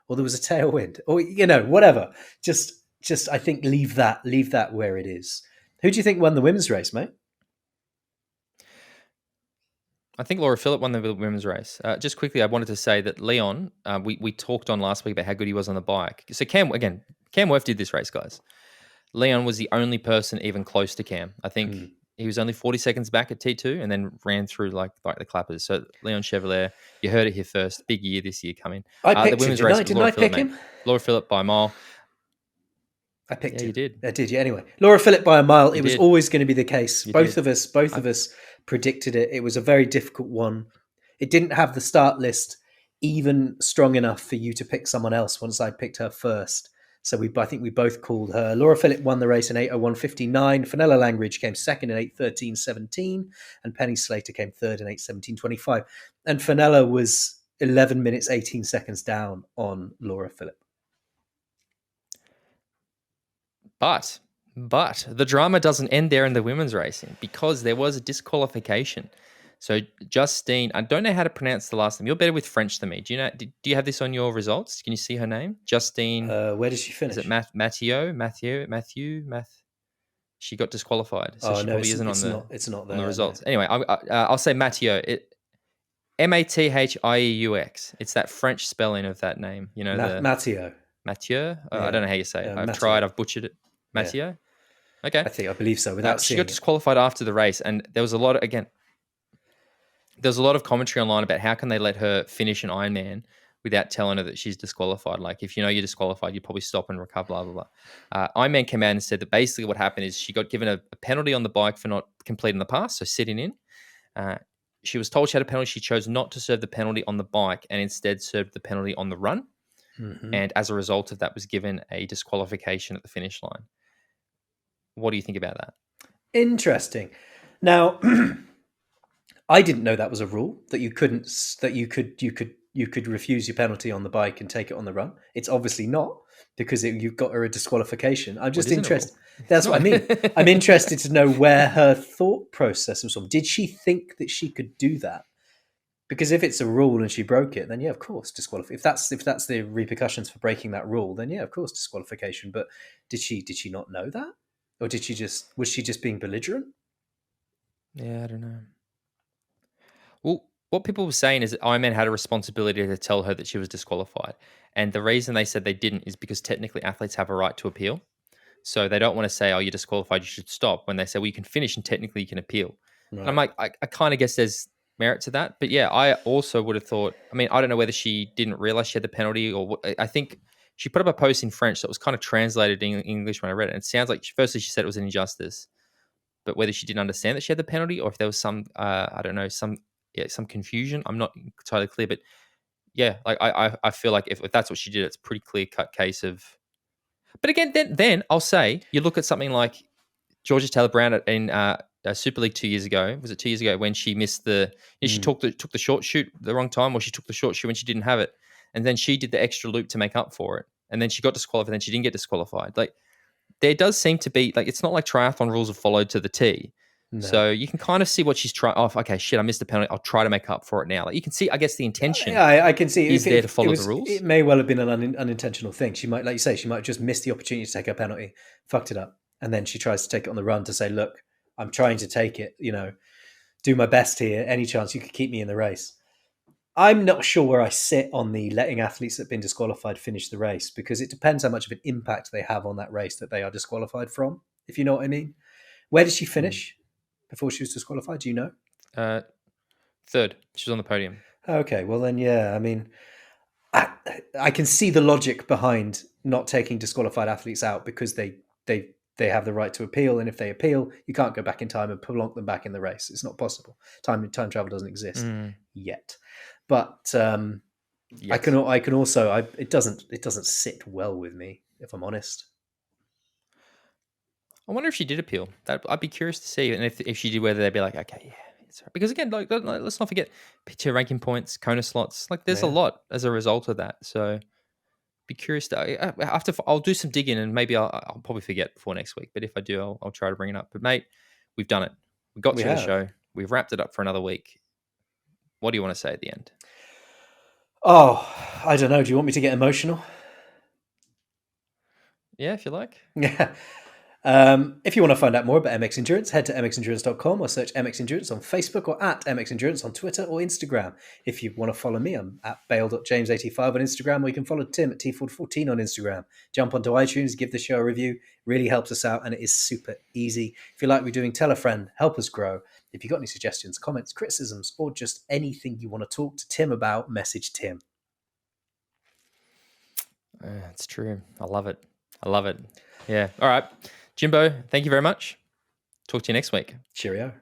or there was a tailwind, or whatever. Just I think leave that where it is. Who do you think won the women's race, mate? I think Laura Phillip won the women's race. Just quickly, I wanted to say that Leon, we talked on last week about how good he was on the bike. So Cam Worth did this race, guys. Leon was the only person even close to Cam. I think he was only 40 seconds back at T2 and then ran through like the clappers. So Leon Chevalier, you heard it here first. Big year this year coming. I picked him. Didn't I pick him? Laura Phillip by a mile. I picked him. You did. I did. Yeah. Anyway, Laura Phillip by a mile. It was always going to be the case. Both of us predicted it. It was a very difficult one. It didn't have the start list even strong enough for you to pick someone else once I picked her first. So I think we both called her. Laura Phillip won the race in 8:01:59. Fenella Langridge came second in 8:13:17, and Penny Slater came third in 8:17:25. And Fenella was 11 minutes 18 seconds down on Laura Phillip. But the drama doesn't end there in the women's racing, because there was a disqualification. So Justine, I don't know how to pronounce the last name. You're better with French than me. Do you know? Do you have this on your results? Can you see her name? Justine. Where did she finish? Is it Mathieu? She got disqualified, so she probably isn't it's not there, on the results. No. Anyway, I'll say Mathieu. Mathieux. It's that French spelling of that name. Mathieu. Mathieu. I don't know how you say it. I've tried. I've butchered it. Mathieu. Yeah. Okay. I believe so. She got disqualified after the race, and there was a lot of commentary online about how can they let her finish an Ironman without telling her that she's disqualified. Like, if you know you're disqualified, you probably stop and recover, blah, blah, blah. Ironman came out and said that basically what happened is she got given a penalty on the bike for not completing the pass, so sitting in. She was told she had a penalty. She chose not to serve the penalty on the bike and instead served the penalty on the run. and as a result of that was given a disqualification at the finish line. What do you think about that? Interesting. Now, I didn't know that was a rule, that you could refuse your penalty on the bike and take it on the run. It's obviously not, because you've got her a disqualification. I'm just interested. That's what I mean. I'm interested to know where her thought process was from. Did she think that she could do that? Because if it's a rule and she broke it, then yeah, of course, disqualification. If that's the repercussions for breaking that rule, then yeah, of course, disqualification. But did she not know that, or was she just being belligerent? Yeah, I don't know. Well, what people were saying is that Ironman had a responsibility to tell her that she was disqualified. And the reason they said they didn't is because technically athletes have a right to appeal. So they don't want to say, oh, you're disqualified, you should stop, when they say, well, you can finish and technically you can appeal. Right. And I'm like, I kind of guess there's merit to that. But yeah, I also would have thought, I mean, I don't know whether she didn't realize she had the penalty or what. I think she put up a post in French that was kind of translated in English when I read it. And it sounds like, firstly, she said it was an injustice, but whether she didn't understand that she had the penalty or if there was some, I don't know, some confusion, I'm not entirely clear. But yeah, like I feel like if that's what she did, it's a pretty clear cut case of. But again, then I'll say you look at something like Georgia Taylor Brown in Super League 2 years ago. Was it 2 years ago when she missed she took the short shoot the wrong time, or she took the short shoot when she didn't have it, and then she did the extra loop to make up for it, and then she got disqualified. Then she didn't get disqualified. Like there does seem to be like it's not like triathlon rules are followed to the T. No. So you can kind of see what she's trying. Oh, okay, shit, I missed the penalty. I'll try to make up for it now. Like you can see, I guess the intention. Yeah, I can see is there to follow the rules. It may well have been an unintentional thing. She might, like you say, she might just miss the opportunity to take her penalty, fucked it up, and then she tries to take it on the run to say, "Look, I'm trying to take it. Do my best here. Any chance you could keep me in the race." I'm not sure where I sit on the letting athletes that have been disqualified finish the race, because it depends how much of an impact they have on that race that they are disqualified from. If you know what I mean. Where did she finish? Before she was disqualified, do you know? Third. She was on the podium. Okay, well then, yeah. I mean, I can see the logic behind not taking disqualified athletes out, because they have the right to appeal, and if they appeal, you can't go back in time and plonk them back in the race. It's not possible. Time travel doesn't exist yet. But yes. I can also. It doesn't sit well with me, if I'm honest. I wonder if she did appeal. I'd be curious to see, and if she did, whether they'd be like, okay, yeah, it's right. Because again, like let's not forget picture ranking points, Kona slots. Like there's a lot as a result of that. So be curious to. I'll do some digging, and maybe I'll probably forget before next week. But if I do, I'll try to bring it up. But mate, we've done it. We got through the show. We've wrapped it up for another week. What do you want to say at the end? Oh, I don't know. Do you want me to get emotional? Yeah, if you like. Yeah. If you want to find out more about MX Endurance, head to mxendurance.com or search MX Endurance on Facebook, or at MX Endurance on Twitter or Instagram. If you want to follow me, I'm at bale.james85 on Instagram, or you can follow Tim at T414 on Instagram. Jump onto iTunes, give the show a review. Really helps us out, and it is super easy. If you like what we're doing, tell a friend, help us grow. If you've got any suggestions, comments, criticisms, or just anything you want to talk to Tim about, message Tim. It's true. I love it. Yeah. All right. Jimbo, thank you very much. Talk to you next week. Cheerio.